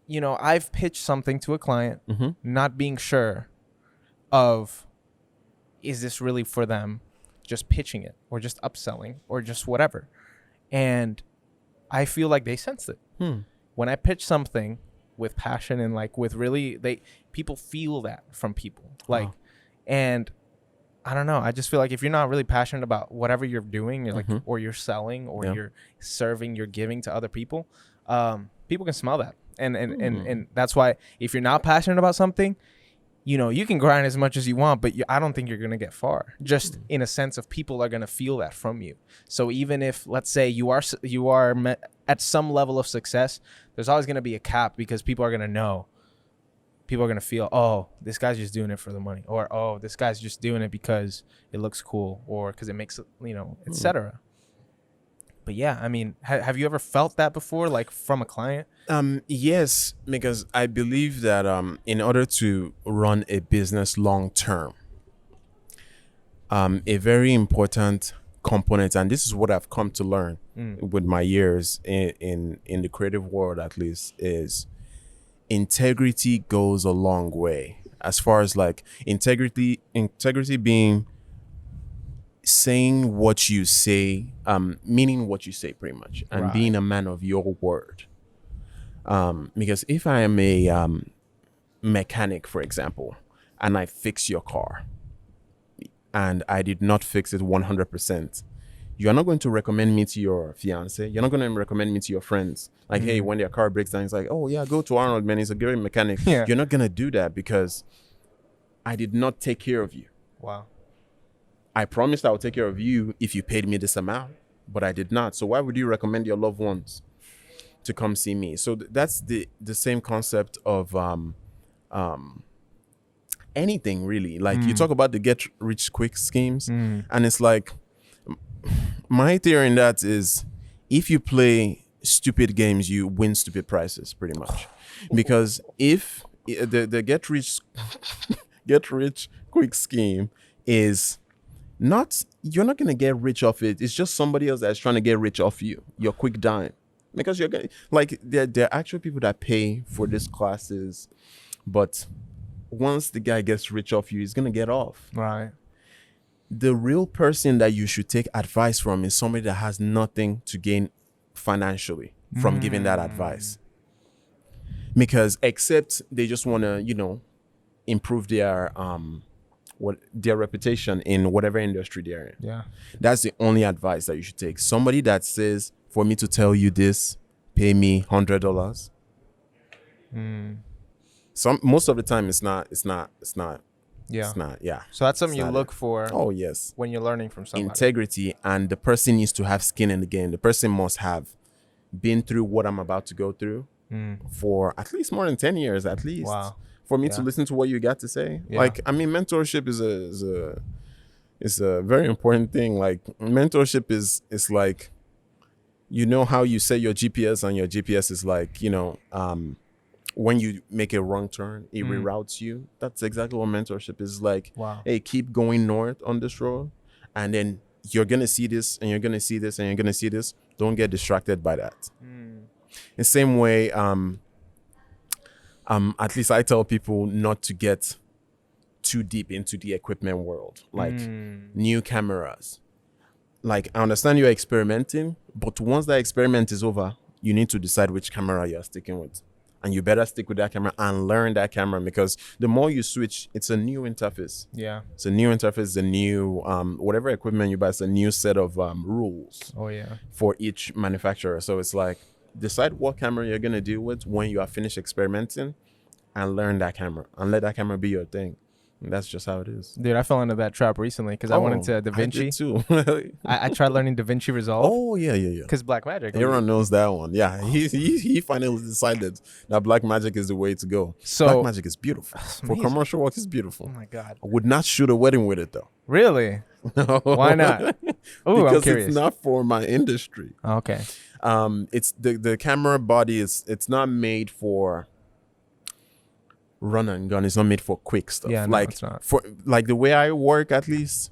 I've pitched something to a client, not being sure of, is this really for them, just pitching it or just upselling or just whatever. And I feel like they sensed it. When I pitch something with passion and like with really, people feel that from people. Like, and I don't know. I just feel like if you're not really passionate about whatever you're doing, you're like, or you're selling, or you're serving, you're giving to other people, people can smell that. And that's why if you're not passionate about something, you can grind as much as you want, but I don't think you're going to get far, just in a sense of people are going to feel that from you. So even if, let's say you are at some level of success, there's always going to be a cap because people are going to know. People are going to feel, oh, this guy's just doing it for the money, or, oh, this guy's just doing it because it looks cool, or because it makes it, etc. But yeah, I mean, have you ever felt that before, like from a client? Yes, because I believe that in order to run a business long term, a very important component, and this is what I've come to learn with my years in the creative world, at least, is integrity goes a long way. as far as like integrity being saying what you say, meaning what you say pretty much, and Right. being a man of your word. Because if I am a mechanic, for example, and I fix your car and I did not fix it 100%, you're not going to recommend me to your fiance. You're not going to recommend me to your friends. Like, hey, when their car breaks down, it's like, oh yeah, go to Arnold, man. He's a great mechanic. Yeah. You're not going to do that because I did not take care of you. Wow. I promised I would take care of you if you paid me this amount, but I did not. So why would you recommend your loved ones to come see me? So that's the same concept of anything really. Like you talk about the get rich quick schemes, and it's like, my theory in that is, if you play stupid games, you win stupid prizes pretty much. Because if the get rich quick scheme is not, you're not going to get rich off it. It's just somebody else that's trying to get rich off you, your quick dime. Because you're going, like, there are actual people that pay for these classes, but once the guy gets rich off you, he's going to get off. Right. The real person that you should take advice from is somebody that has nothing to gain financially from giving that advice. Because except they just want to, you know, improve their their reputation in whatever industry they're in. Yeah. That's the only advice that you should take. Somebody that says, for me to tell you this, pay me $100. Most of the time it's not. Yeah. It's not. Yeah. So that's something It's you not look for Oh yes. when you're learning from somebody. Integrity, and the person needs to have skin in the game. The person must have been through what I'm about to go through for at least more than 10 years, at least. Wow. For me Yeah. to listen to what you got to say. Yeah. Like, I mean, mentorship is a very important thing. Like, mentorship is like, you know how you set your GPS, and your GPS is like, you know, when you make a wrong turn, it reroutes you. That's exactly what mentorship is like. Wow. Hey, keep going north on this road, and then you're gonna see this, and you're gonna see this, and you're gonna see this. Don't get distracted by that. The same way, at least I tell people not to get too deep into the equipment world, like new cameras. Like, I understand you're experimenting, but once that experiment is over, you need to decide which camera you're sticking with. And you better stick with that camera and learn that camera, because the more you switch, it's a new interface. Yeah. It's a new interface, a new, whatever equipment you buy, it's a new set of rules Oh yeah. for each manufacturer. So it's like, decide what camera you're going to deal with when you are finished experimenting, and learn that camera and let that camera be your thing. And that's just how it is. Dude, I fell into that trap recently because I went into DaVinci. I did too. I tried learning DaVinci Resolve Oh, yeah. because Blackmagic. Everyone knows that one. Yeah, he finally decided that Blackmagic is the way to go. So- Blackmagic is beautiful. For amazing. commercial work, it's beautiful. Oh my God. I would not shoot a wedding with it though. Really? Why not? Oh, I'm Because curious. it's not for my industry. Oh, okay. It's the camera body it's not made for run and gun. It's not made for quick stuff. Yeah, no, like it's not. for like the way I work, at least,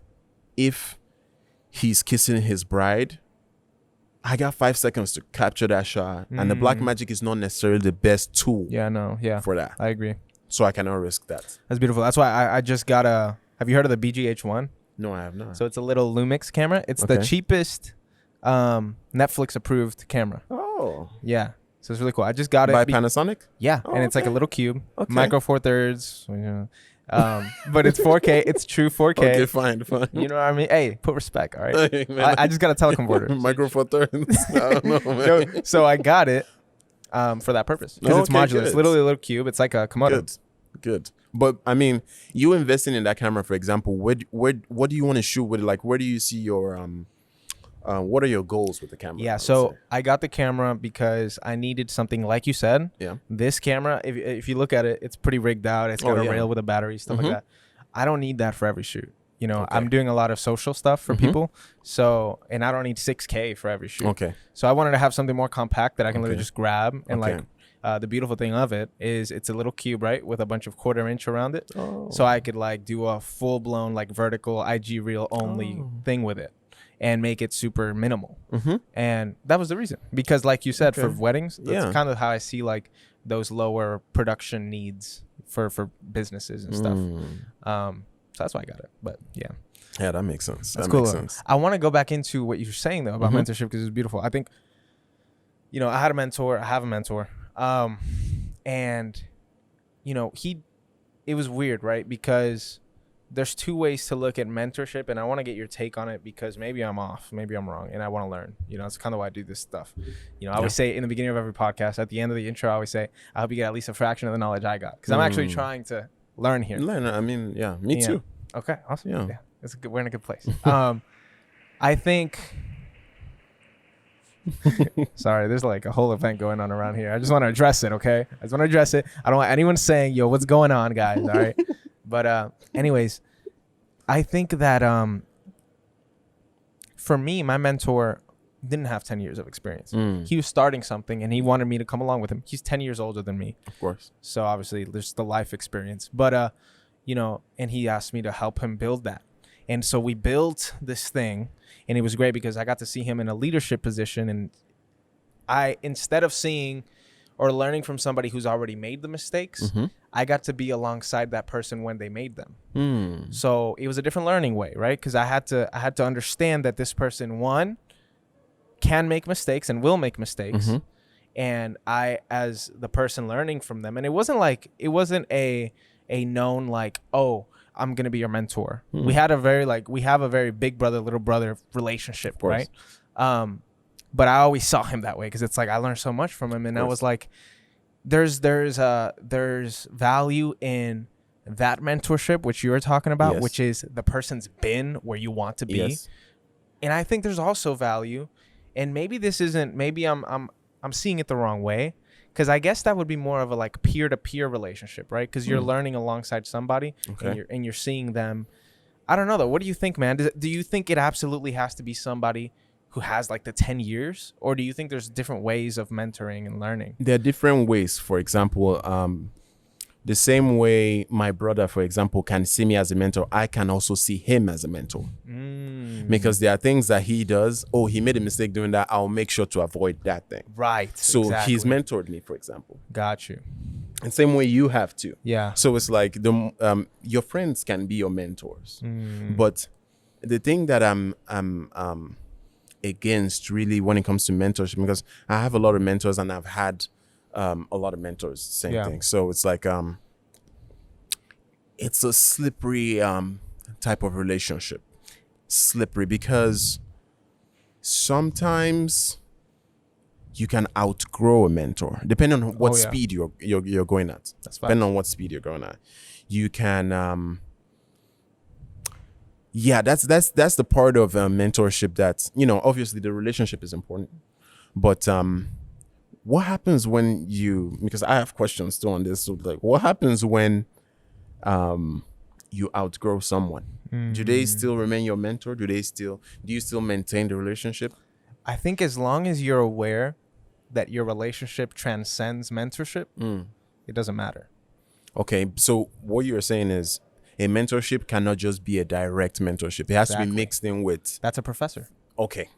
if he's kissing his bride, I got 5 seconds to capture that shot, and the Blackmagic is not necessarily the best tool Yeah, no, yeah. for that. I agree. So I cannot risk that. That's beautiful. That's why I just got a. Have you heard of the BGH1? No, I have not. So it's a little Lumix camera. It's the Okay. cheapest Netflix approved camera. Oh, Yeah. So it's really cool. I just got it. by Panasonic? Yeah, Oh, and it's like a okay. little cube, Okay. micro 4/3. You know, but it's 4K. It's true 4K. Okay, fine. You know what I mean? Hey, put respect. All right. Hey, man. I just got a teleconverter. Micro Four Thirds. I don't know, man. No, so I got it for that purpose because it's Okay, modular. It's good. literally a little cube. It's like a Komodo. Good. But I mean, you investing in that camera, for example, what do you want to shoot with? Like, where do you see your what are your goals with the camera? Yeah, I would so say? I got the camera because I needed something like you said. Yeah. This camera, if you look at it, it's pretty rigged out. It's got Oh, a yeah. rail with a battery, stuff Mhm. like that. I don't need that for every shoot. You know, Okay. I'm doing a lot of social stuff for Mhm. people. So, and I don't need 6K for every shoot. Okay. So I wanted to have something more compact that I can literally Okay. just grab. And Okay. like the beautiful thing of it is it's a little cube, right? With a bunch of 1/4 inch around it. Oh. So I could like do a full blown like vertical IG reel only Oh. thing with it. and make it super minimal. Mm-hmm. And that was the reason, because like you said, for Okay. weddings, that's Yeah. kind of how I see like those lower production needs for businesses and stuff. So that's why I got it. But yeah, Yeah, that makes sense. that's that cool. makes sense. I want to go back into what you were saying though about Mhm. mentorship, because it's beautiful. I think, you know, I have a mentor, and you know, it was weird, right? Because there's two ways to look at mentorship, and I want to get your take on it, because maybe I'm off, maybe I'm wrong, and I want to learn. You know, it's kind of why I do this stuff. You know, I always say in the beginning of every podcast, at the end of the intro, I always say, I hope you get at least a fraction of the knowledge I got, because I'm actually trying to learn here. I mean, yeah, me Yeah. too. Okay, awesome. Yeah. Yeah, it's a good, we're in a good place. I think. Sorry, there's like a whole event going on around here. I just want to address it, okay? I just want to address it. I don't want anyone saying, "Yo, what's going on, guys?" All right. But anyways, I think that for me, my mentor didn't have 10 years of experience. He was starting something, and he wanted me to come along with him. He's 10 years older than me, Of course. so obviously there's the life experience. But you know, and he asked me to help him build that. And so we built this thing, and it was great because I got to see him in a leadership position, and I, instead of seeing or learning from somebody who's already made the mistakes, I got to be alongside that person when they made them. So it was a different learning way, right? Because I had to understand that this person, one, can make mistakes and will make mistakes. And I, as the person learning from them, and it wasn't a known like, oh, I'm gonna be your mentor. We have a very big brother, little brother relationship, right? But I always saw him that way, because it's like I learned so much from him, and I was like, there's value in that mentorship, which you were talking about, Yes. which is the person's been where you want to be. Yes. And I think there's also value, and maybe this isn't, maybe I'm seeing it the wrong way, because I guess that would be more of a like peer-to-peer relationship, right? Because you're learning alongside somebody, Okay. and you're seeing them. I don't know though. What do you think, man? Do you think it absolutely has to be somebody who has like the 10 years, or do you think there's different ways of mentoring and learning? There are different ways. For example, the same way my brother, for example, can see me as a mentor, I can also see him as a mentor. Because there are things that he does. Oh, he made a mistake doing that. I'll make sure to avoid that thing. Right. So exactly. he's mentored me, for example. Got you. And same way you have to. Yeah. So it's like your friends can be your mentors, but the thing that I'm against really when it comes to mentorship, because I have a lot of mentors and I've had a lot of mentors, same thing. So it's like it's a slippery type of relationship. Slippery because sometimes you can outgrow a mentor depending on what speed you're going at. That's fine. Depending on what speed you're going at, you can that's the part of mentorship that, you know, obviously the relationship is important, but what happens when because I have questions too on this, so like what happens when you outgrow someone? Do they still remain your mentor? Do you still maintain the relationship? I think as long as you're aware that your relationship transcends mentorship, it doesn't matter. Okay, so what you're saying is a mentorship cannot just be a direct mentorship. It has to be mixed in with, That's a professor. okay,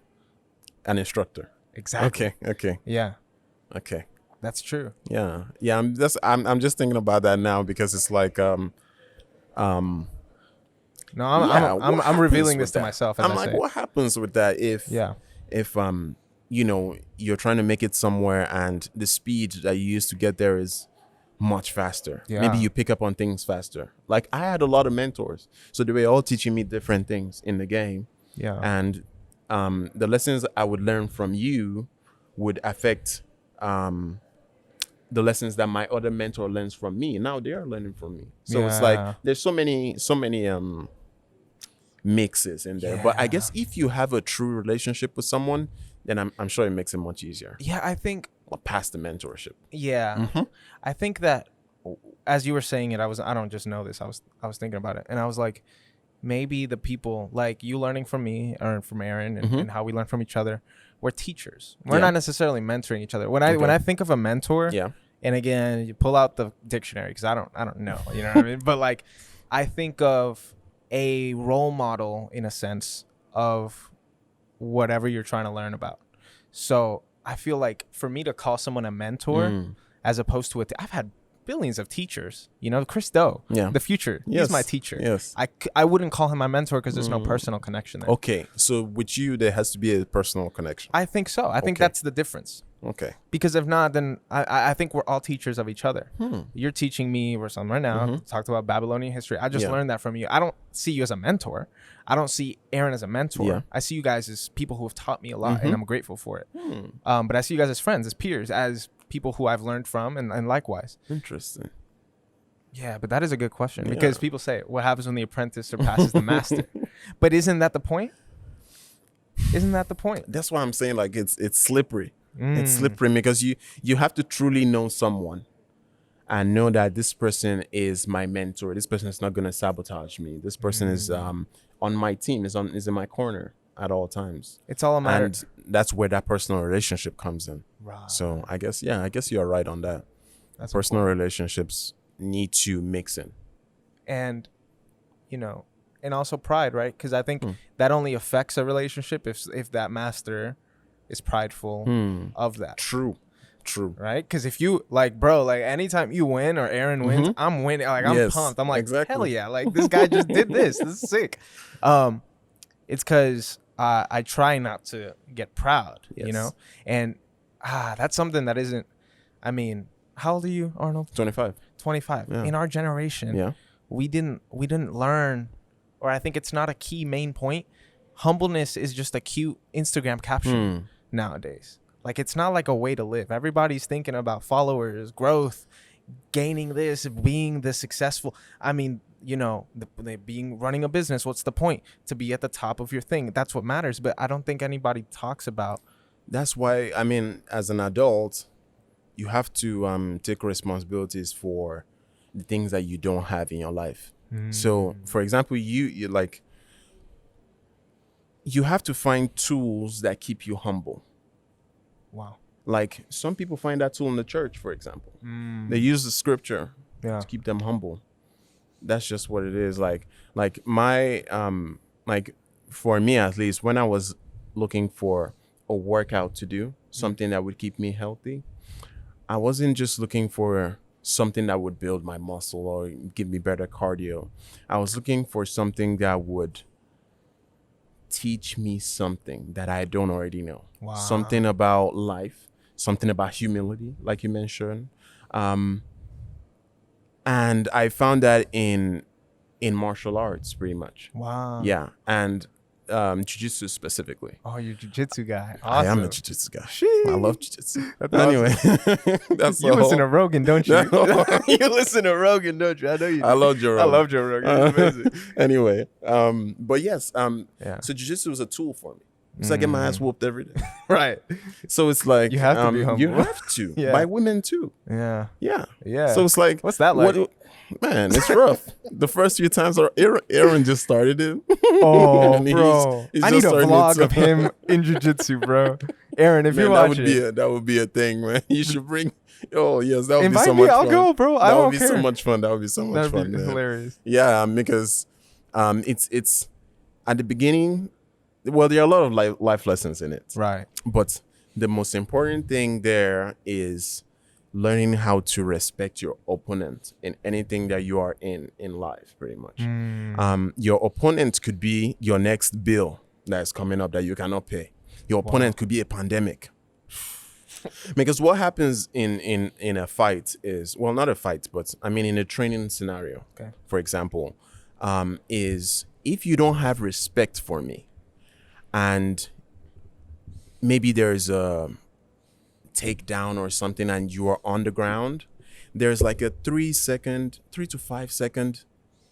an instructor. Exactly. Okay. Yeah, Okay. that's true. Yeah. I'm just thinking about that now because it's like No, what I'm happens revealing with this to that? myself. As I'm I like, say. what happens with that if you know, you're trying to make it somewhere and the speed that you used to get there is much faster. Yeah. Maybe you pick up on things faster. Like I had a lot of mentors, so they were all teaching me different things in the game. Yeah. And the lessons I would learn from you would affect the lessons that my other mentor learns from me. Now they are learning from me. So it's Yeah. like there's so many mixes in there. But I guess if you have a true relationship with someone, then I'm sure it makes it much easier. Yeah, I think. Past the mentorship. Yeah, I think that as you were saying it, I don't just know this. I was thinking about it, and I was like, maybe the people like you learning from me or from Aaron and how we learn from each other, we're teachers. We're not necessarily mentoring each other. When I think of a mentor, and again, you pull out the dictionary because I don't know, you know what I mean? But like, I think of a role model in a sense of whatever you're trying to learn about. So I feel like for me to call someone a mentor as opposed to I've had billions of teachers, you know, Chris Do, the future, he's my teacher. Yes. I wouldn't call him my mentor because there's no personal connection there. Okay. So with you, there has to be a personal connection. I think so. I think Okay. that's the difference. Okay. Because if not, then I think we're all teachers of each other. You're teaching me or something right now. Talked about Babylonian history. I just learned that from you. I don't see you as a mentor. I don't see Aaron as a mentor. Yeah. I see you guys as people who have taught me a lot, and I'm grateful for it. But I see you guys as friends, as peers, as people who I've learned from, and likewise. Interesting. Yeah, but that is a good question because people say, what happens when the apprentice surpasses the master? But isn't that the point? Isn't that the point? That's why I'm saying like it's slippery. It's slippery because you have to truly know someone and know that this person is my mentor. This person is not going to sabotage me. This person is on my team, is in my corner at all times. It's all a matter. And that's where that personal relationship comes in. Right. So I guess you're right on that. That's Personal relationships need to mix in. And, you know, and also pride, right? Because I think that only affects a relationship if that master is prideful of that. True. Right? Because if you like, bro, like anytime you win or Aaron wins, I'm winning. Like I'm Yes, pumped. I'm like, exactly. hell yeah! Like this guy just did this. This is sick. It's because I try not to get proud, you Yes. know, and that's something that isn't. I mean, how old are you, Arnold? 25. 25. Yeah. In our generation, Yeah. we didn't learn, or I think it's not a key main point. Humbleness is just a cute Instagram caption nowadays. Like it's not like a way to live. Everybody's thinking about followers, growth, gaining this, being the successful. I mean, you know, running a business. What's the point? To be at the top of your thing. That's what matters. But I don't think anybody talks about. That's why, I mean, as an adult, you have to take responsibilities for the things that you don't have in your life. So, for example, you like, you have to find tools that keep you humble. Wow. Like some people find that tool in the church, for example. They use the scripture Yeah. to keep them humble. That's just what it is. Like my like for me at least, when I was looking for a workout to do, something that would keep me healthy, I wasn't just looking for something that would build my muscle or give me better cardio. I was looking for something that would teach me something that I don't already know. Wow. Something about life, something about humility, like you mentioned. And I found that in martial arts pretty much. Wow. Yeah. And jiu-jitsu specifically. Oh, you're a jiu-jitsu guy. I am a Awesome. jiu-jitsu guy. Sheesh. I love jiu-jitsu. That's Anyway, that's You listen to Rogan, don't you? you listen to Rogan, don't you? I know you. I love Joe Rogan. I love Joe Rogan. He's amazing. Anyway, but yes, Yeah. so jiu-jitsu was a tool for me. Because I get my ass whooped every day. Right. So it's like You have to be humble. You have to. Yeah. By women too. Yeah. Yeah. Yeah. So it's like, What's that like? Man, it's rough. The first few times Aaron just started it. Oh, And bro. he's I need just a starting vlog it, of him in jiu-jitsu, bro. Aaron, if Man, you that watch would be a thing, man. You should bring. Oh yes, that would invite be so me, much I'll fun. go, bro. I That don't would be care. so much fun. That would be so much That'd fun. be Man. hilarious. Yeah, because it's at the beginning. Well, there are a lot of life lessons in it, Right. but the most important thing there is learning how to respect your opponent in anything that you are in life, pretty much. Your opponent could be your next bill that's coming up that you cannot pay. Your opponent could be a pandemic. Because what happens in a fight is, well, not a fight, but I mean in a training scenario, Okay. for example, is if you don't have respect for me, and maybe there's a takedown or something and you are on the ground, there's like a 3 to 5 second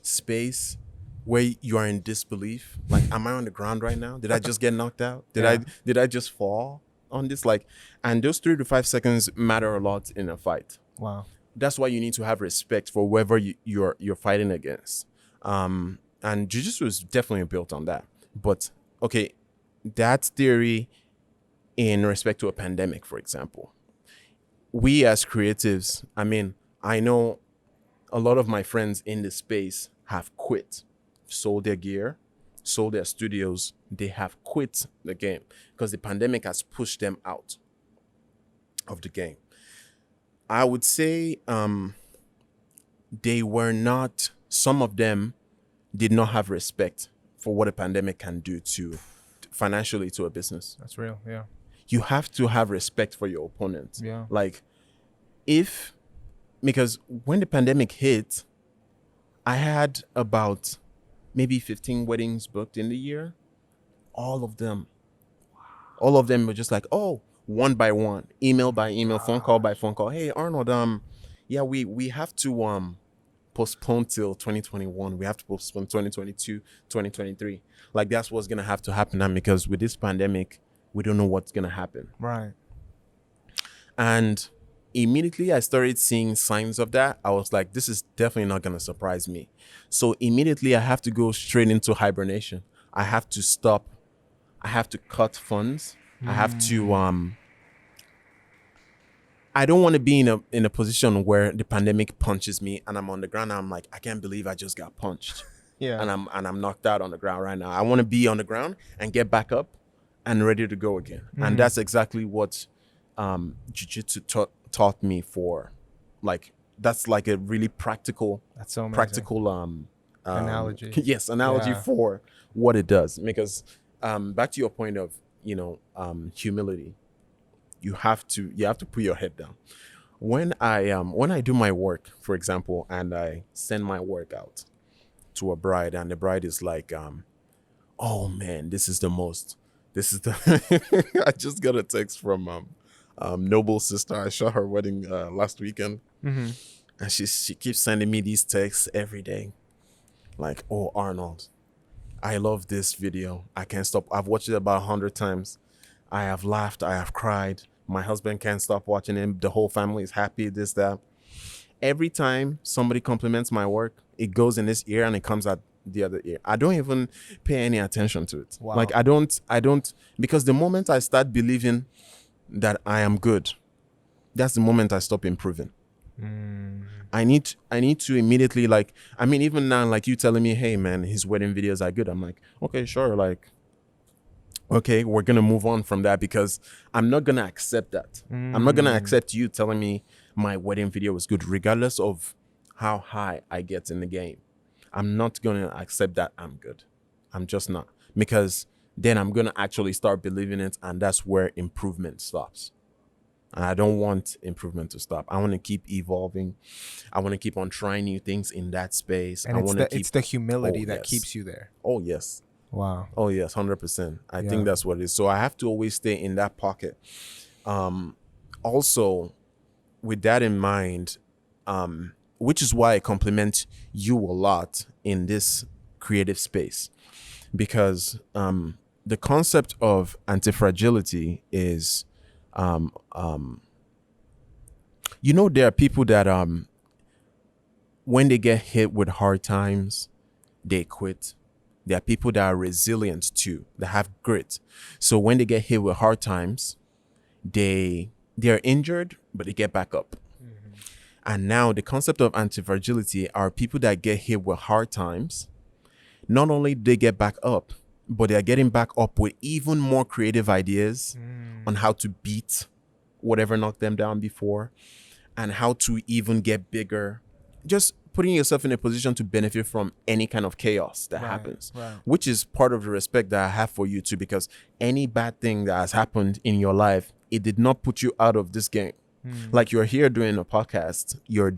space where you are in disbelief. Like, am I on the ground right now? Did I just get knocked out? Did I just fall on this? Like, and those 3 to 5 seconds matter a lot in a fight. Wow. That's why you need to have respect for whoever you're fighting against. And jiu-jitsu is definitely built on that. But okay, that's theory in respect to a pandemic, for example. We as creatives, I mean, I know a lot of my friends in this space have quit, sold their gear, sold their studios, they have quit the game because the pandemic has pushed them out of the game. I would say they were not, some of them did not have respect for what a pandemic can do to financially to a business. That's real. Yeah. You have to have respect for your opponent. Yeah. Like, because when the pandemic hit, I had about maybe 15 weddings booked in the year. All of them were just like, oh, one by one, email by email, phone call by phone call. Hey, Arnold, yeah, we have to postpone till 2021. We have to postpone 2022, 2023. Like, that's what's gonna have to happen now, because with this pandemic, we don't know what's gonna happen. Right. And immediately I started seeing signs of that. I was like, this is definitely not gonna surprise me. So immediately I have to go straight into hibernation. I have to stop. I have to cut funds. I have to I don't want to be in a position where the pandemic punches me and I'm on the ground and I'm like, I can't believe I just got punched. Yeah. And I'm knocked out on the ground right now. I want to be on the ground and get back up and ready to go again. And that's exactly what jiu-jitsu taught me for, like, that's like a really practical, That's so amazing. practical Analogy. Yes, analogy Yeah. for what it does. Because back to your point of, humility, you have to put your head down. When I do my work, for example, and I send my work out to a bride, and the bride is like, oh man, this is the I just got a text from Noble's sister. I shot her wedding last weekend, and she keeps sending me these texts every day, like, oh, Arnold, I love this video. I can't stop. I've watched it about 100 times. I have laughed. I have cried. My husband can't stop watching him. The whole family is happy, this, that. Every time somebody compliments my work, it goes in this ear and it comes out the other ear. I don't even pay any attention to it. Wow. Like, I don't, because the moment I start believing that I am good, that's the moment I stop improving. I need to immediately, like, I mean, even now, like, you telling me, hey man, his wedding videos are good. I'm like, okay, sure. Like, okay, we're going to move on from that, because I'm not going to accept that. I'm not going to accept you telling me my wedding video was good, regardless of how high I get in the game. I'm not going to accept that I'm good. I'm just not, because then I'm going to actually start believing it. And that's where improvement stops. And I don't want improvement to stop. I want to keep evolving. I want to keep on trying new things in that space. And I it's want the, to keep. it's the humility Oh, that yes. keeps you there. Oh yes. Wow. Oh yes, 100%. I Yeah. think that's what it is. So I have to always stay in that pocket. Also, with that in mind, which is why I compliment you a lot in this creative space, because the concept of anti-fragility is, there are people that when they get hit with hard times, they quit. There are people that are resilient too, that have grit. So when they get hit with hard times, they're injured, but they get back up. And now the concept of anti-fragility are people that get hit with hard times. Not only do they get back up, but they're getting back up with even more creative ideas on how to beat whatever knocked them down before, and how to even get bigger. Just putting yourself in a position to benefit from any kind of chaos that happens, which is part of the respect that I have for you too, because any bad thing that has happened in your life, it did not put you out of this game. Like, you're here doing a podcast, you're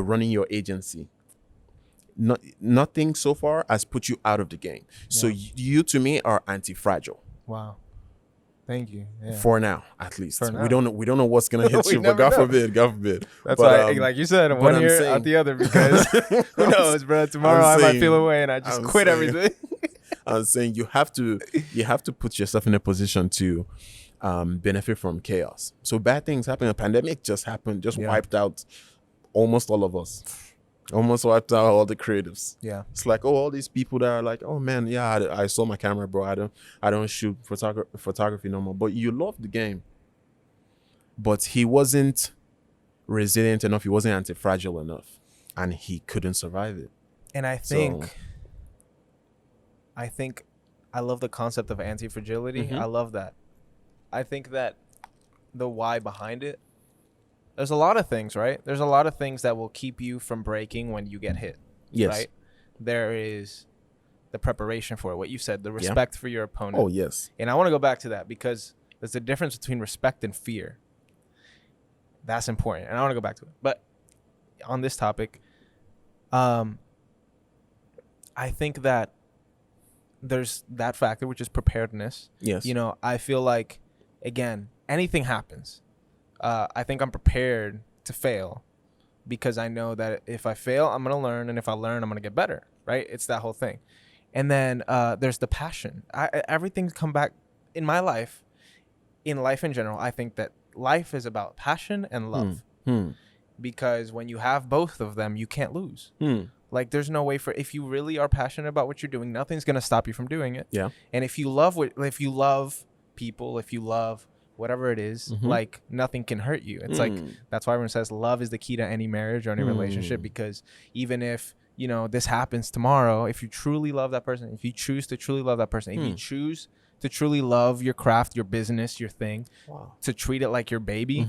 running your agency. Nothing so far has put you out of the game. So you to me are anti-fragile. Wow. Thank you. Yeah. For now, at least. For now. We don't know what's gonna hit We you, but never God know. forbid, God forbid. That's But, why, like you said, but one I'm ear saying- out the other, because who knows, bro? Tomorrow I might feel saying- away and I just I'm quit saying- everything. I'm saying you have to put yourself in a position to benefit from chaos. So bad things happen. A pandemic just happened, wiped out almost all of us. Almost wiped out all the creatives. Yeah. It's like, oh, all these people that are like, oh man, yeah, I sold my camera, bro. I don't shoot photography no more. But you love the game. But he wasn't resilient enough. He wasn't anti-fragile enough, and he couldn't survive it. And I think I think I love the concept of anti-fragility. Mhm. I love that. I think that the why behind it, there's a lot of things, right? There's a lot of things that will keep you from breaking when you get hit. Yes. Right? There is the preparation for it, what you said, the respect for your opponent. Oh, yes. And I want to go back to that because there's a difference between respect and fear. That's important. And I want to go back to it. But on this topic, I think that there's that factor, which is preparedness. Yes. You know, I feel like, again, anything happens. I think I'm prepared to fail because I know that if I fail, I'm going to learn. And if I learn, I'm going to get better. Right? It's that whole thing. And then there's the passion. Everything's come back in my life, in life in general. I think that life is about passion and love. Because when you have both of them, you can't lose. Like there's no way for, if you really are passionate about what you're doing, nothing's going to stop you from doing it. Yeah. And if you love people, if you love whatever it is, like nothing can hurt you. It's like, that's why everyone says love is the key to any marriage or any relationship, because even if, you know, this happens tomorrow, if you truly love that person, if you choose to truly love that person, if you choose to truly love your craft, your business, your thing, to treat it like your baby,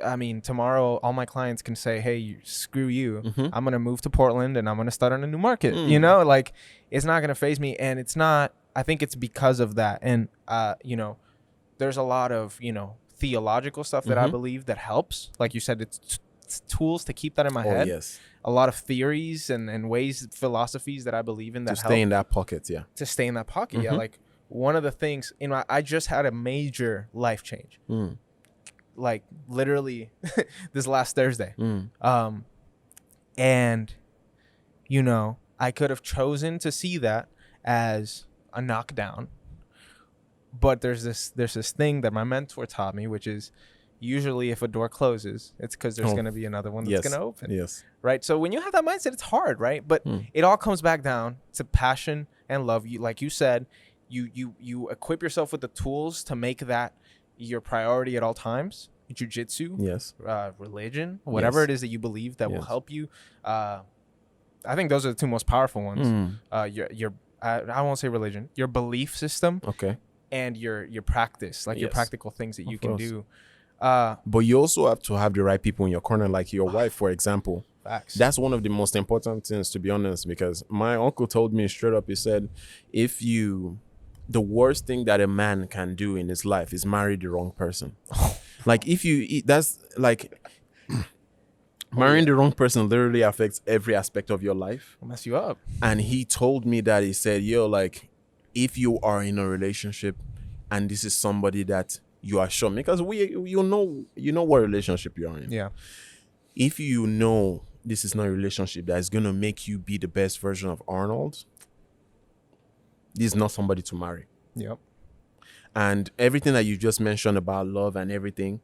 I mean, tomorrow all my clients can say, hey, screw you. I'm going to move to Portland and I'm going to start on a new market. You know, like it's not going to faze me. And it's not, I think it's because of that. And, you know, there's a lot of, you know, theological stuff that I believe that helps. Like you said, it's tools to keep that in my head. Yes. A lot of theories and ways, philosophies that I believe in that To help stay in that pocket. Yeah. to stay in that pocket. Yeah. Like one of the things, you know, I just had a major life change. Like literally this last Thursday. And, you know, I could have chosen to see that as a knockdown. But there's this thing that my mentor taught me, which is usually if a door closes, it's because there's going to be another one that's going to open. Yes. Right. So when you have that mindset, it's hard. Right. But it all comes back down to passion and love. You, like you said, you equip yourself with the tools to make that your priority at all times. Jiu-jitsu, Yes. Religion, whatever it is that you believe that will help you. I think those are the two most powerful ones. Your I won't say religion, your belief system, Okay. and your practice, like your practical things that you can do. But you also have to have the right people in your corner, like your wife, for example. Facts. That's one of the most important things, to be honest, because my uncle told me straight up, he said, the worst thing that a man can do in his life is marry the wrong person. Like that's like marrying the wrong person literally affects every aspect of your life. It'll mess you up. And he told me that, he said, yo, like if you are in a relationship and this is somebody that you are sure, because you know what relationship you are in. Yeah. If you know this is not a relationship that is going to make you be the best version of Arnold, this is not somebody to marry. Yep. And everything that you just mentioned about love and everything,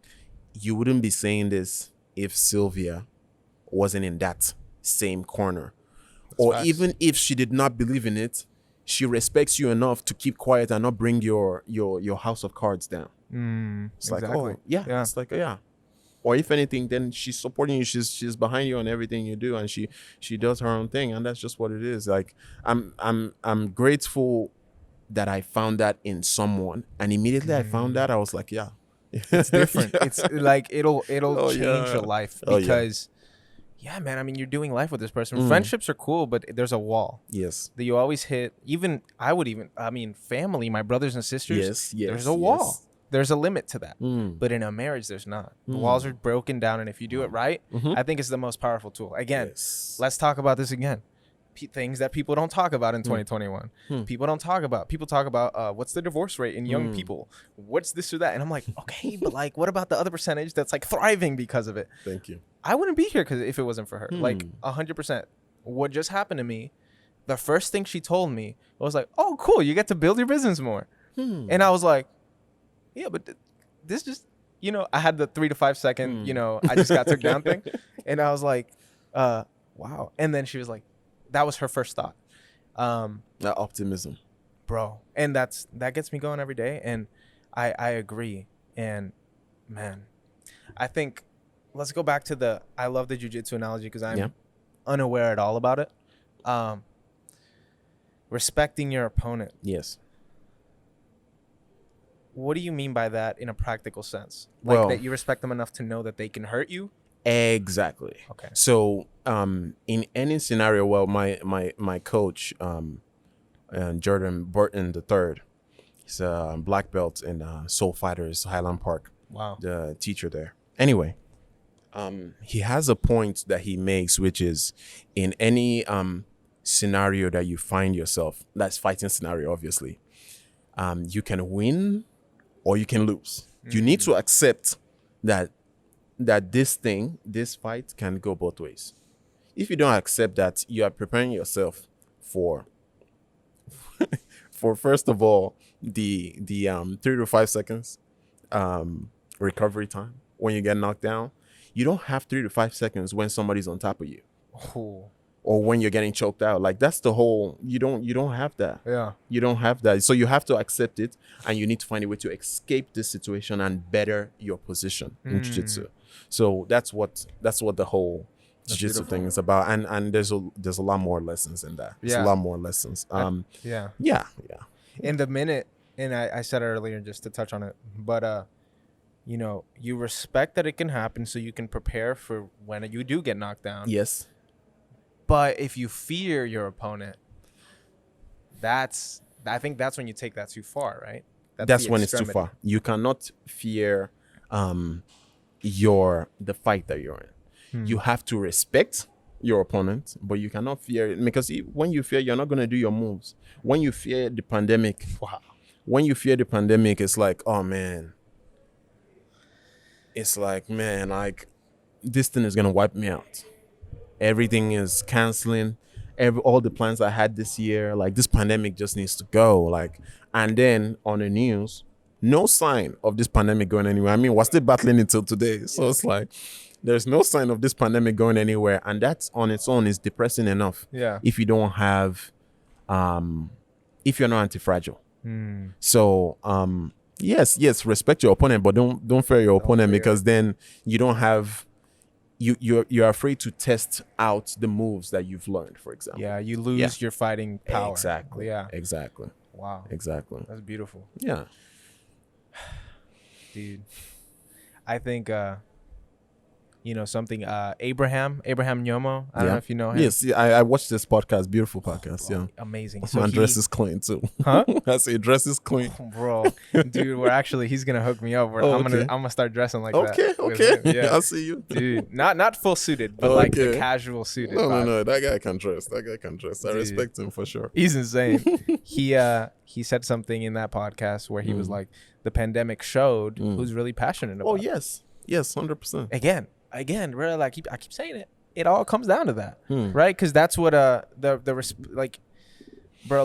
you wouldn't be saying this if Sylvia wasn't in that same corner. Or facts. Even if she did not believe in it, she respects you enough to keep quiet and not bring your house of cards down. It's like, oh, yeah. It's like, yeah. Or if anything, then she's supporting you. She's behind you on everything you do, and she does her own thing, and that's just what it is. Like I'm grateful that I found that in someone, and immediately I found that, I was like, yeah, it's different. It's like it'll change yeah. your life Oh, yeah. because yeah, man. I mean, you're doing life with this person. Friendships are cool, but there's a wall yes, that you always hit. I mean, family, my brothers and sisters. yes, There's a wall. yes. There's a limit to that. But in a marriage, there's not. The walls are broken down, and if you do it right, I think it's the most powerful tool. Again, let's talk about this again. Things that people don't talk about in 2021. People don't talk about. People talk about what's the divorce rate in young people? What's this or that? And I'm like, okay, but like, what about the other percentage that's like thriving because of it? Thank you. I wouldn't be here if it wasn't for her. Like 100%. What just happened to me, the first thing she told me was like, oh, cool, you get to build your business more. And I was like, yeah, but this just, you know, I had the 3 to 5 second, you know, I just got took down thing. And I was like, wow. And then she was like, that was her first thought. That optimism. Bro. And that gets me going every day. And I agree. And man, I think let's go back to I love the jiu-jitsu analogy because I'm unaware at all about it. respecting your opponent. Yes. What do you mean by that in a practical sense? Well- That you respect them enough to know that they can hurt you? Exactly. Okay. So, in any scenario, well, my coach, Jordan Burton III, he's a black belt in Soul Fighters Highland Park, Wow. the teacher there. Anyway, he has a point that he makes, which is in any scenario that you find yourself, that's fighting scenario, obviously, you can win or you can lose. You need to accept that this fight can go both ways. If you don't accept that, you are preparing yourself for first of all the 3 to 5 seconds recovery time when you get knocked down. You don't have 3 to 5 seconds when somebody's on top of you Oh, or when you're getting choked out. Like that's the whole, you don't have that. yeah. You don't have that. So you have to accept it, and you need to find a way to escape this situation and better your position in jiu-jitsu. So that's what the whole jiu-jitsu thing is about. And there's a lot more lessons in that. There's Yeah. a lot more lessons. Yeah. Yeah. In the minute, and I said it earlier just to touch on it, but you know, you respect that it can happen so you can prepare for when you do get knocked down. Yes. But if you fear your opponent, I think that's when you take that too far, right? That's the when it's too extremity. far. You cannot fear the fight that you're in. You have to respect your opponent, but you cannot fear it, because when you fear, you're not going to do your moves. When you fear the pandemic, it's like, oh man, it's like, man, like this thing is going to wipe me out. Everything is canceling. All the plans I had this year, like this pandemic just needs to go. Like, and then on the news, no sign of this pandemic going anywhere. I mean, we're still battling until today. So it's like, there's no sign of this pandemic going anywhere. And that on its own is depressing enough. Yeah. If you don't have, if you're not anti-fragile. So, yes, respect your opponent, but don't fear your opponent, fear. because then you don't have, you're afraid to test out the moves that you've learned, for example. Yeah, you lose your fighting power. Exactly. Yeah. Exactly. Wow. Exactly. That's beautiful. Yeah. Dude. I think you know something, Abraham Nyomo. I don't know if you know him. Yes, I watched this podcast. Beautiful podcast. Bro, Yeah. amazing. My dress is clean too. Huh? I say dress is clean. Bro, dude, he's gonna hook me up. Oh, I'm okay. gonna start dressing like Okay, that. with okay. him. Yeah. I'll see you. Dude, not full suited, but like the Okay. casual suited. No, vibe. that guy can dress. I Dude. respect him for sure. He's insane. He said something in that podcast where he was like, the pandemic showed who's really passionate about Oh it. yes, 100%. Again, really, like I keep saying it. It all comes down to that, right? Because that's what bro,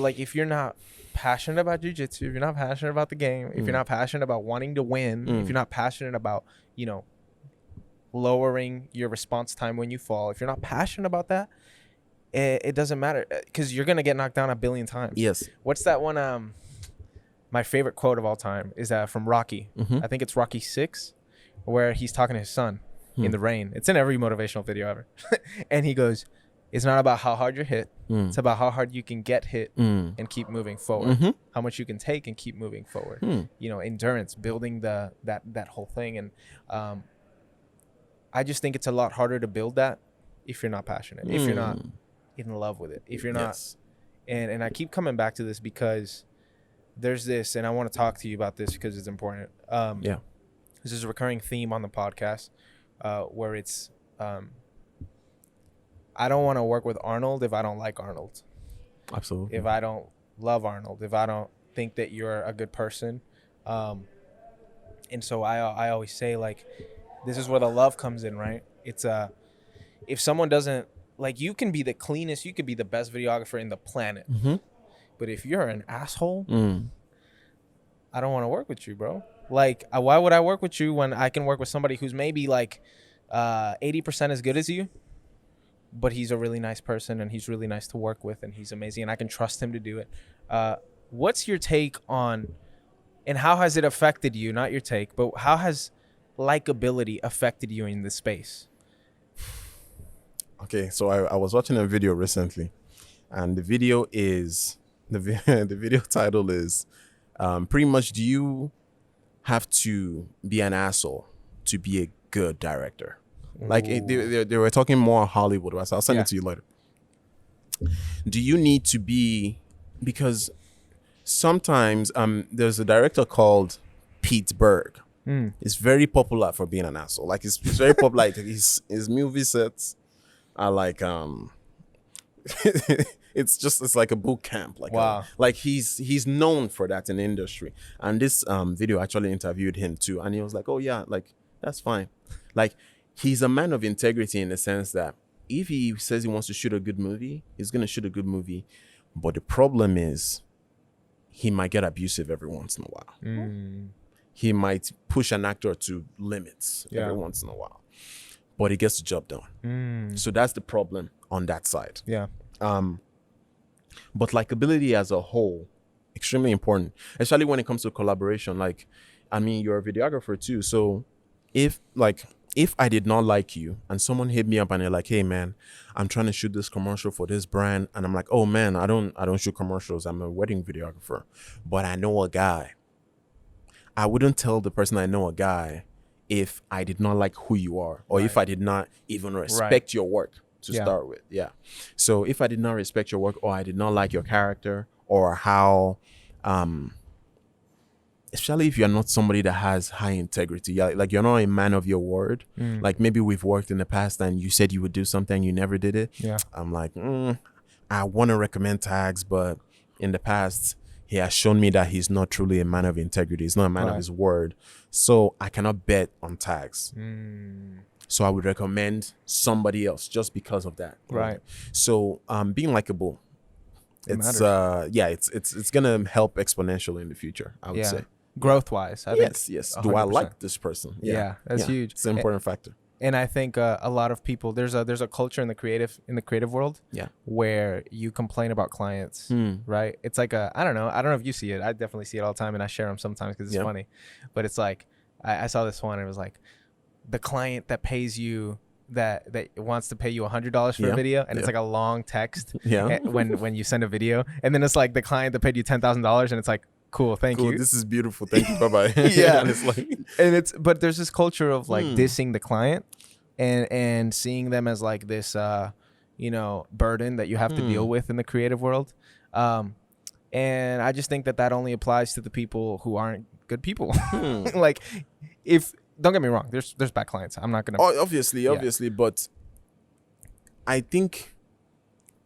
like if you're not passionate about jiu-jitsu, if you're not passionate about the game, if you're not passionate about wanting to win, if you're not passionate about, you know, lowering your response time when you fall, if you're not passionate about that, it doesn't matter, because you're gonna get knocked down a billion times. Yes. What's that one? My favorite quote of all time is from Rocky. I think it's Rocky 6, where he's talking to his son in the rain. It's in every motivational video ever. And he goes, it's not about how hard you're hit. It's about how hard you can get hit and keep moving forward. How much you can take and keep moving forward. You know, endurance, building that whole thing. And I just think it's a lot harder to build that if you're not passionate, if you're not in love with it, if you're not. Yes. And I keep coming back to this because there's this, and I want to talk to you about this because it's important. Yeah. This is a recurring theme on the podcast, where it's, I don't want to work with Arnold if I don't like Arnold, Absolutely. if I don't love Arnold, if I don't think that you're a good person. And so I always say, like, this is where the love comes in, right? It's if someone doesn't, like, you can be the cleanest, you could be the best videographer in the planet, but if you're an asshole, I don't want to work with you, bro. Like, why would I work with you when I can work with somebody who's maybe like 80% as good as you, but he's a really nice person and he's really nice to work with and he's amazing and I can trust him to do it. What's your take on, and how has it affected you? Not your take, but how has likability affected you in this space? Okay, so I was watching a video recently, and the video is the video title is pretty much, do you have to be an asshole to be a good director? Like they were talking more Hollywood, right? So I'll send it to you later. Do you need to be, because sometimes there's a director called Pete Berg. It's very popular for being an asshole. Like it's very popular. Like his movie sets are like it's like a boot camp. Like Wow. like he's known for that in the industry. And this video actually interviewed him too, and he was like, oh yeah, like that's fine. Like he's a man of integrity in the sense that if he says he wants to shoot a good movie, he's gonna shoot a good movie. But the problem is he might get abusive every once in a while. He might push an actor to limits every once in a while, but he gets the job done. So that's the problem on that side. Yeah. But likability as a whole, extremely important, especially when it comes to collaboration. Like, I mean, you're a videographer too. So if I did not like you and someone hit me up and they're like, hey man, I'm trying to shoot this commercial for this brand. And I'm like, oh man, I don't shoot commercials. I'm a wedding videographer, but I know a guy. I wouldn't tell the person I know a guy if I did not like who you are, or if I did not even respect your work to start with. Yeah. So if I did not respect your work, or I did not like your character, or how, especially if you're not somebody that has high integrity, like you're not a man of your word. Like maybe we've worked in the past and you said you would do something, you never did it. Yeah. I'm like, I want to recommend Tags, but in the past, he has shown me that he's not truly a man of integrity. He's not a man of his word. So I cannot bet on Tags. So I would recommend somebody else just because of that. Right. So being likable, it's it's gonna help exponentially in the future, I would say. Growth wise. Yes. Do I 100%. like this person? Yeah, that's huge. It's an important factor. And I think a lot of people, there's a culture in the creative world, where you complain about clients, right? It's like I don't know if you see it. I definitely see it all the time, and I share them sometimes because it's funny. But it's like I saw this one. And it was like the client that pays you that wants to pay you $100 for a video, and it's like a long text. When you send a video, and then it's like the client that paid you $10,000, and it's like, cool, thank you. This is beautiful. Thank you. Bye bye. And it's like, but there's this culture of like dissing the client and seeing them as like this burden that you have to deal with in the creative world. And I just think that only applies to the people who aren't good people. Like, don't get me wrong, there's bad clients. I'm not gonna obviously, but I think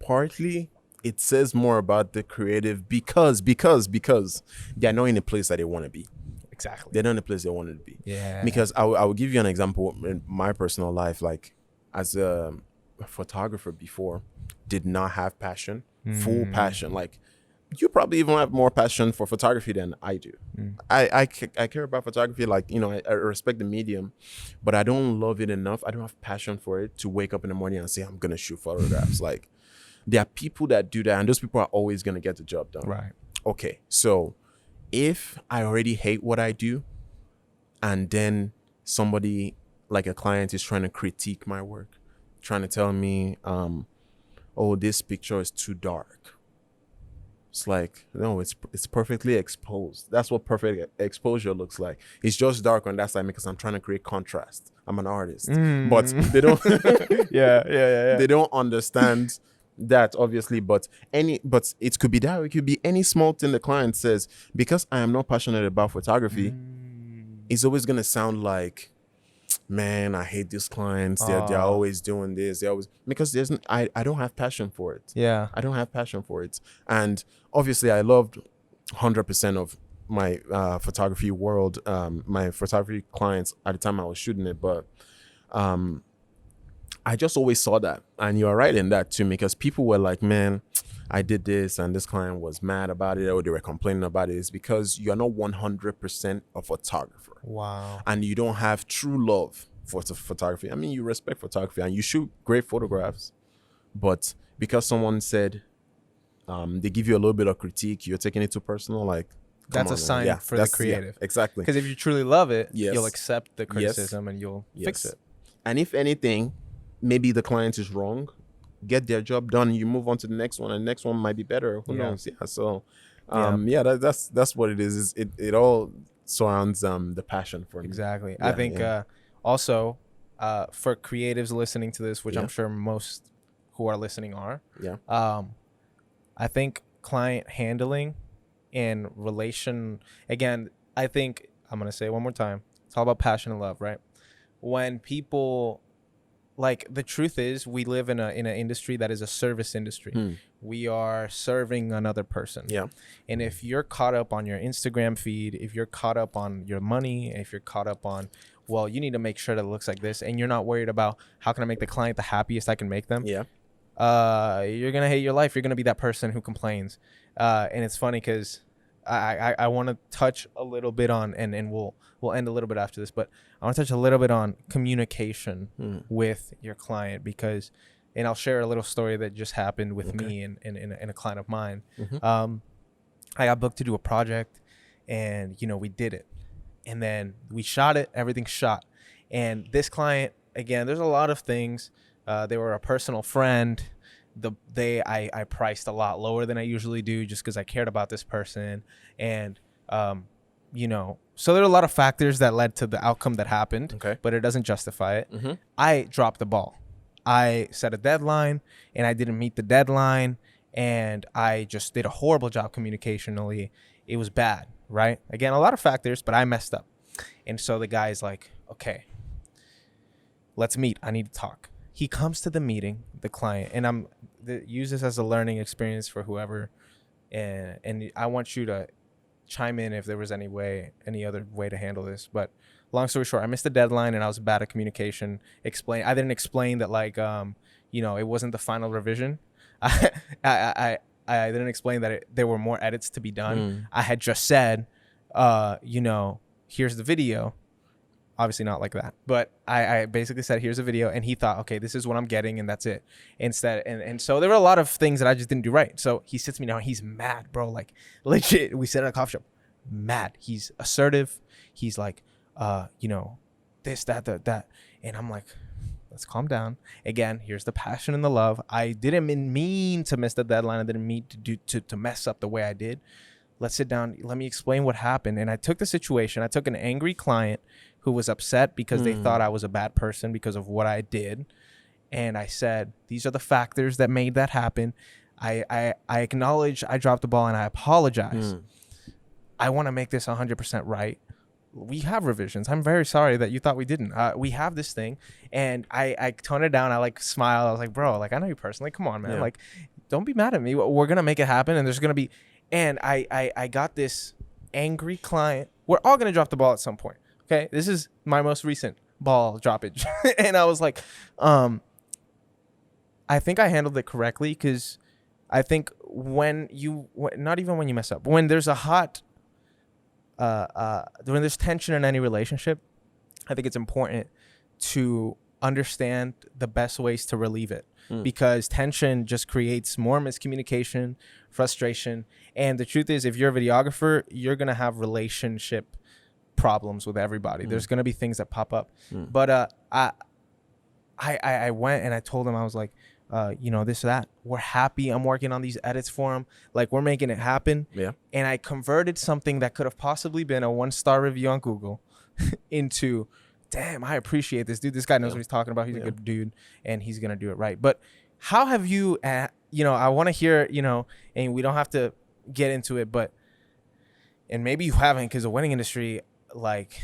partly it says more about the creative because they're not in the place that they want to be. Exactly. They're not in the place they wanted to be. Yeah. Because I will give you an example in my personal life. Like, as a photographer before, did not have passion, full passion. Like, you probably even have more passion for photography than I do. I care about photography. Like, I respect the medium, but I don't love it enough. I don't have passion for it to wake up in the morning and say, I'm going to shoot photographs. Like, there are people that do that, and those people are always going to get the job done. Right. Okay, so if I already hate what I do, and then somebody like a client is trying to critique my work, trying to tell me, oh, this picture is too dark. It's like, no, it's perfectly exposed. That's what perfect exposure looks like. It's just dark on that side because I'm trying to create contrast. I'm an artist. But they don't they don't understand that, obviously, but it could be that, it could be any small thing the client says. Because I am not passionate about photography, it's always gonna sound like, man, I hate these clients. They're always doing this. They always, because I don't have passion for it. Yeah. I don't have passion for it. And obviously I loved 100% of my photography world, my photography clients at the time I was shooting it, but I just always saw that. And you're right in that too, because people were like, man, I did this and this client was mad about it, or they were complaining about it. It's because you're not 100% a photographer. Wow. And you don't have true love for photography. I mean, you respect photography and you shoot great photographs, but because someone said they give you a little bit of critique, you're taking it too personal. Like, that's a sign for the creative. Yeah, exactly. Because if you truly love it, you'll accept the criticism and you'll fix it. And if anything, maybe the client is wrong, get their job done, you move on to the next one, and the next one might be better. Who Yeah. knows? Yeah. So, that's what it is. It all surrounds the passion for me. Exactly. Yeah, I think yeah. also for creatives listening to this, which Yeah. I'm sure most who are listening are, Yeah. I think client handling and relation, again, I think I'm going to say it one more time. It's all about passion and love, right? When people, like, the truth is we live in an industry that is a service industry. We are serving another person. Yeah. And if you're caught up on your Instagram feed, if you're caught up on your money, if you're caught up on, well, you need to make sure that it looks like this, and you're not worried about how can I make the client the happiest I can make them, Yeah. you're gonna hate your life. You're gonna be that person who complains. And it's funny because I want to touch a little bit on, and we'll end a little bit after this, but I want to touch a little bit on communication with your client, because, and I'll share a little story that just happened with me and a client of mine. I got booked to do a project, and we did it, and then we shot it. Everything shot, and this client, again, there's a lot of things. They were a personal friend. I priced a lot lower than I usually do, just because I cared about this person, and so there are a lot of factors that led to the outcome that happened. Okay. But it doesn't justify it. I dropped the ball. I set a deadline, and I didn't meet the deadline, and I just did a horrible job communicationally. It was bad, right? Again, a lot of factors, but I messed up. And so the guy's like, okay, let's meet. I need to talk. He comes to the meeting, the client, and use this as a learning experience for whoever. And I want you to chime in if there was any other way to handle this. But long story short, I missed the deadline, and I was bad at communication. I didn't explain that, like, it wasn't the final revision. I didn't explain that there were more edits to be done. I had just said, here's the video. Obviously not like that, but I basically said, here's a video, and he thought, okay, this is what I'm getting, and that's it. Instead, and so there were a lot of things that I just didn't do right. So he sits me down, he's mad, bro, like legit. We sit at a coffee shop, mad. He's assertive. He's like, this, that, and I'm like, let's calm down. Again, here's the passion and the love. I didn't mean to miss the deadline. I didn't mean to mess up the way I did. Let's sit down. Let me explain what happened. And I took the situation. I took an angry client who was upset because they thought I was a bad person because of what I did. And I said, these are the factors that made that happen. I acknowledge I dropped the ball, and I apologize. I want to make this 100% right. We have revisions. I'm very sorry that you thought we didn't. We have this thing. And I toned it down. I like smiled. I was like, bro, like, I know you personally. Come on, man. Yeah. Like, don't be mad at me. We're going to make it happen. And there's going to be, and I got this angry client. We're all going to drop the ball at some point. Okay. This is my most recent ball droppage. And I was like, I think I handled it correctly, because I think not even when you mess up, when there's a hot, when there's tension in any relationship, I think it's important to understand the best ways to relieve it, because tension just creates more miscommunication, frustration. And the truth is, if you're a videographer, you're going to have relationship problems with everybody. There's going to be things that pop up. But I went and I told him, I was like, this, that. We're happy. I'm working on these edits for him. Like, we're making it happen. Yeah. And I converted something that could have possibly been a 1-star review on Google into, damn, I appreciate this dude. This guy knows what he's talking about. He's a good dude, and he's going to do it right. But how have you, I want to hear, and we don't have to get into it, but, and maybe you haven't, because the wedding industry, like,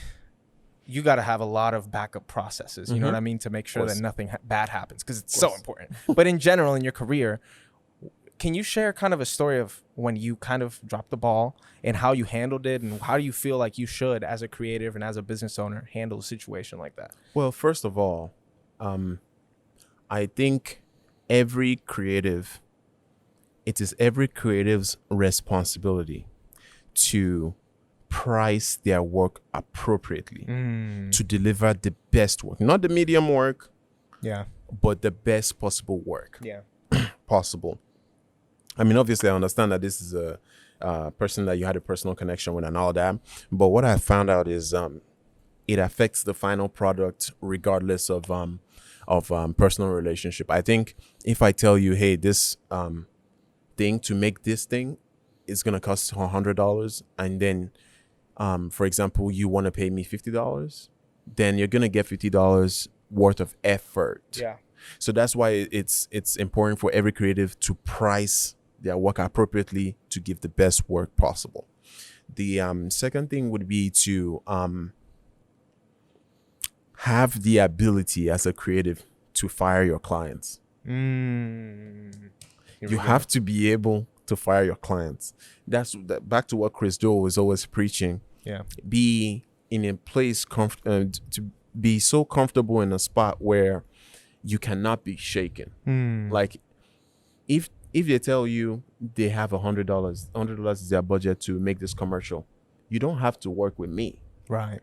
you got to have a lot of backup processes, you know what I mean, to make sure that nothing bad happens, because it's so important. But in general, in your career, can you share kind of a story of when you kind of dropped the ball and how you handled it, and how do you feel like you should, as a creative and as a business owner, handle a situation like that? Well, first of all, I think it is every creative's responsibility to price their work appropriately, to deliver the best work, not the medium work, but the best possible work possible. I mean, obviously, I understand that this is a person that you had a personal connection with and all that, but what I found out is it affects the final product regardless of personal relationship. I think if I tell you, hey, this thing to make this thing is gonna cost $100, and then for example, you want to pay me $50, then you're gonna get $50 worth of effort. Yeah. So that's why it's important for every creative to price their work appropriately to give the best work possible. The second thing would be to have the ability as a creative to fire your clients. You have to be able to fire your clients. Back to what Chris Do was always preaching. Yeah. Be in a place to be so comfortable in a spot where you cannot be shaken. Like if they tell you they have $100 is their budget to make this commercial, you don't have to work with me. Right.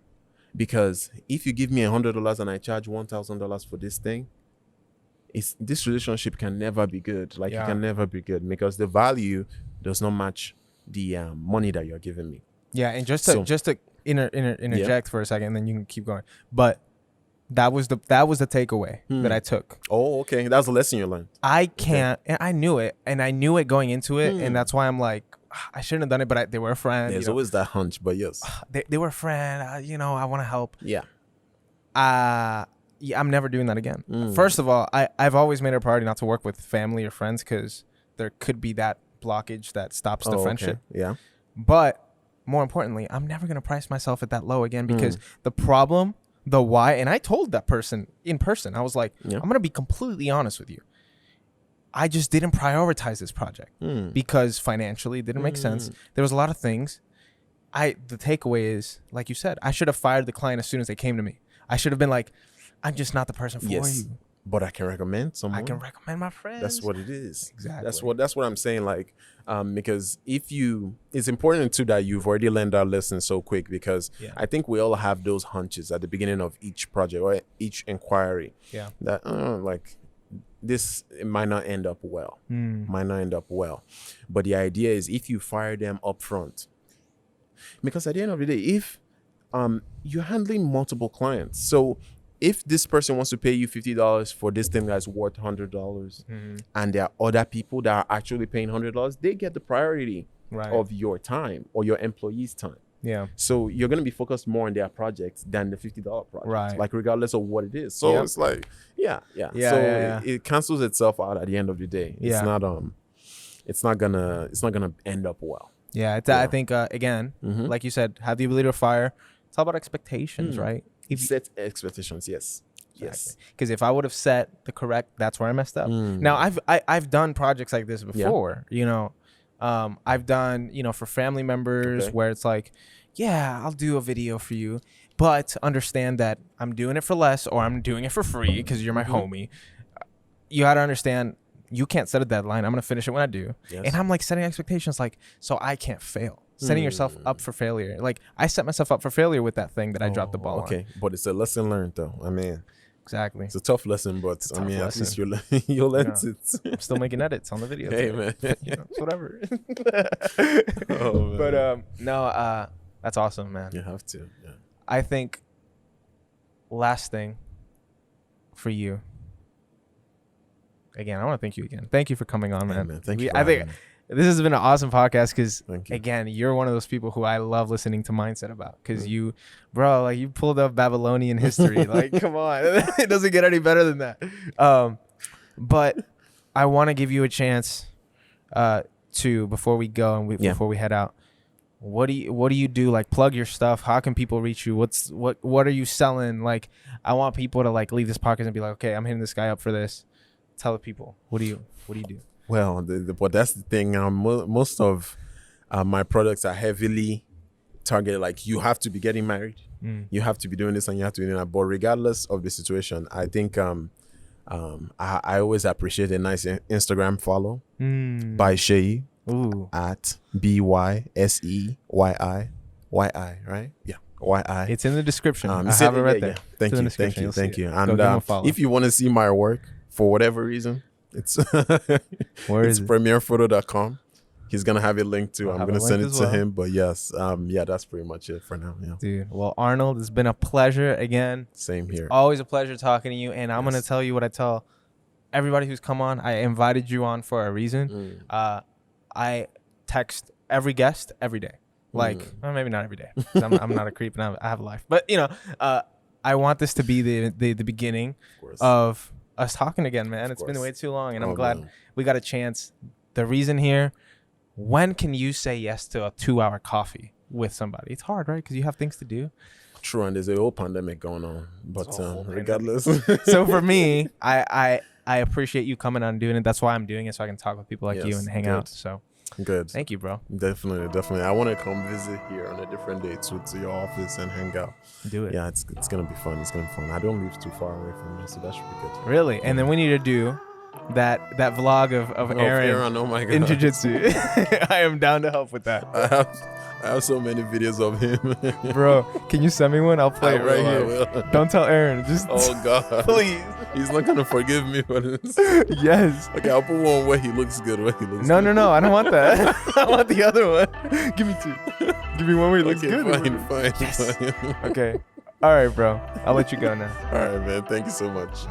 Because if you give me $100 and I charge $1,000 for this thing, this relationship can never be good. Like, it can never be good because the value does not match the money that you're giving me. Yeah, and just to interject for a second, and then you can keep going. But that was the takeaway that I took. Oh, okay, that's a lesson you learned. I can't, and I knew it going into it, and that's why I'm like, I shouldn't have done it, but they were a friend. There's always that hunch, but yes, they were a friend. I want to help. Yeah. Yeah, I'm never doing that again. First of all, I've always made it a priority not to work with family or friends because there could be that blockage that stops the friendship. Okay. Yeah. But more importantly, I'm never going to price myself at that low again because the problem, the why, and I told that person in person, I was like, I'm going to be completely honest with you. I just didn't prioritize this project because financially it didn't make sense. There was a lot of things. The takeaway is, like you said, I should have fired the client as soon as they came to me. I should have been like, I'm just not the person for you. But I can recommend someone. I can recommend my friends. That's what it is. Exactly. That's what I'm saying. Like, because it's important too that you've already learned that lesson so quick, because I think we all have those hunches at the beginning of each project or each inquiry. Yeah. That like this, it might not end up well. Might not end up well. But the idea is if you fire them up front, because at the end of the day, if you're handling multiple clients, so if this person wants to pay you $50 for this thing that's worth $100, and there are other people that are actually paying $100, they get the priority of your time or your employees' time. Yeah. So you're going to be focused more on their projects than the $50 project. Right. Like, regardless of what it is. So it's like, it cancels itself out at the end of the day. It's not gonna end up well. Yeah. I think again, like you said, have the ability to fire. It's all about expectations, right? If you set expectations, yes. Exactly. Yes. Because if I would have set the correct, that's where I messed up. Now I've done projects like this before. I've done for family members where it's like, I'll do a video for you, but understand that I'm doing it for less or I'm doing it for free because you're my homie. You got to understand, you can't set a deadline. I'm gonna finish it when I do, and I'm like setting expectations like so I can't fail. Setting yourself up for failure. Like, I set myself up for failure with that thing that I dropped the ball on. But it's a lesson learned, though. I mean, exactly. It's a tough lesson, but at least you'll learn it. I'm still making edits on the video. Hey, man. It's whatever. But that's awesome, man. You have to. Yeah. I think last thing for you. Again, I want to thank you again. Thank you for coming on, man. Thank you. I think this has been an awesome podcast because, again, you're one of those people who I love listening to mindset about because you pulled up Babylonian history. Like, come on. It doesn't get any better than that. But I want to give you a chance before we go and before we head out. What do you do? Like, plug your stuff. How can people reach you? What are you selling? Like, I want people to leave this podcast and be like, okay, I'm hitting this guy up for this. Tell the people. What do you do? Well, but that's the thing. Most of my products are heavily targeted. Like, you have to be getting married, you have to be doing this, and you have to be doing that. But regardless of the situation, I think I always appreciate a nice Instagram follow by Sheyi at BYSEYI, right? Yeah. YI. It's in the description. I have it right there. Yeah. Thank you. And if you want to see my work for whatever reason, it's premierphoto.com. He's gonna have it linked too. I'll I'm have gonna it send it linked to as well. him. But yes, yeah, that's pretty much it for now. Yeah, Dude, well, Arnold, it's been a pleasure again. same here. Always a pleasure talking to you. And I'm going to Yes. tell you what I tell everybody who's come on. I invited you on for a reason. I text every guest every day. Like, well, maybe not every day. 'Cause I'm not a creep and I have a life. But, I want this to be the beginning Of course. of us talking again, man. Of It's been course. way too long. And I'm Oh, glad man. we got a chance. The reason here, when can you say yes to a 2-hour coffee with somebody? It's hard, right? Because you have things to do. True, and there's a whole pandemic going on. But It's a whole regardless, So for me, I appreciate you coming on and doing it. That's why I'm doing it, so I can talk with people like you Yes, and hang good. out. So good. thank you, bro. Definitely. I want to come visit here on a different day to your office and hang out. Do it. Yeah, it's gonna be fun. It's gonna be fun. I don't live too far away from you, so that should be good. Really. And then we need to do that vlog of Aaron Oh my god. in jiu-jitsu. I am down to help with that. I have so many videos of him. Bro, can you send me one? I'll play I it right will, I here. will. Don't tell Aaron. Just Oh god. please. He's not gonna forgive me for this. Yes. Okay, I'll put one where he looks good. No, good. no. I don't want that. I want the other one. Give me 2. Give me one where he looks Okay, good. fine. Yes. Fine. Okay. All right, bro. I'll let you go now. All right, man. Thank you so much.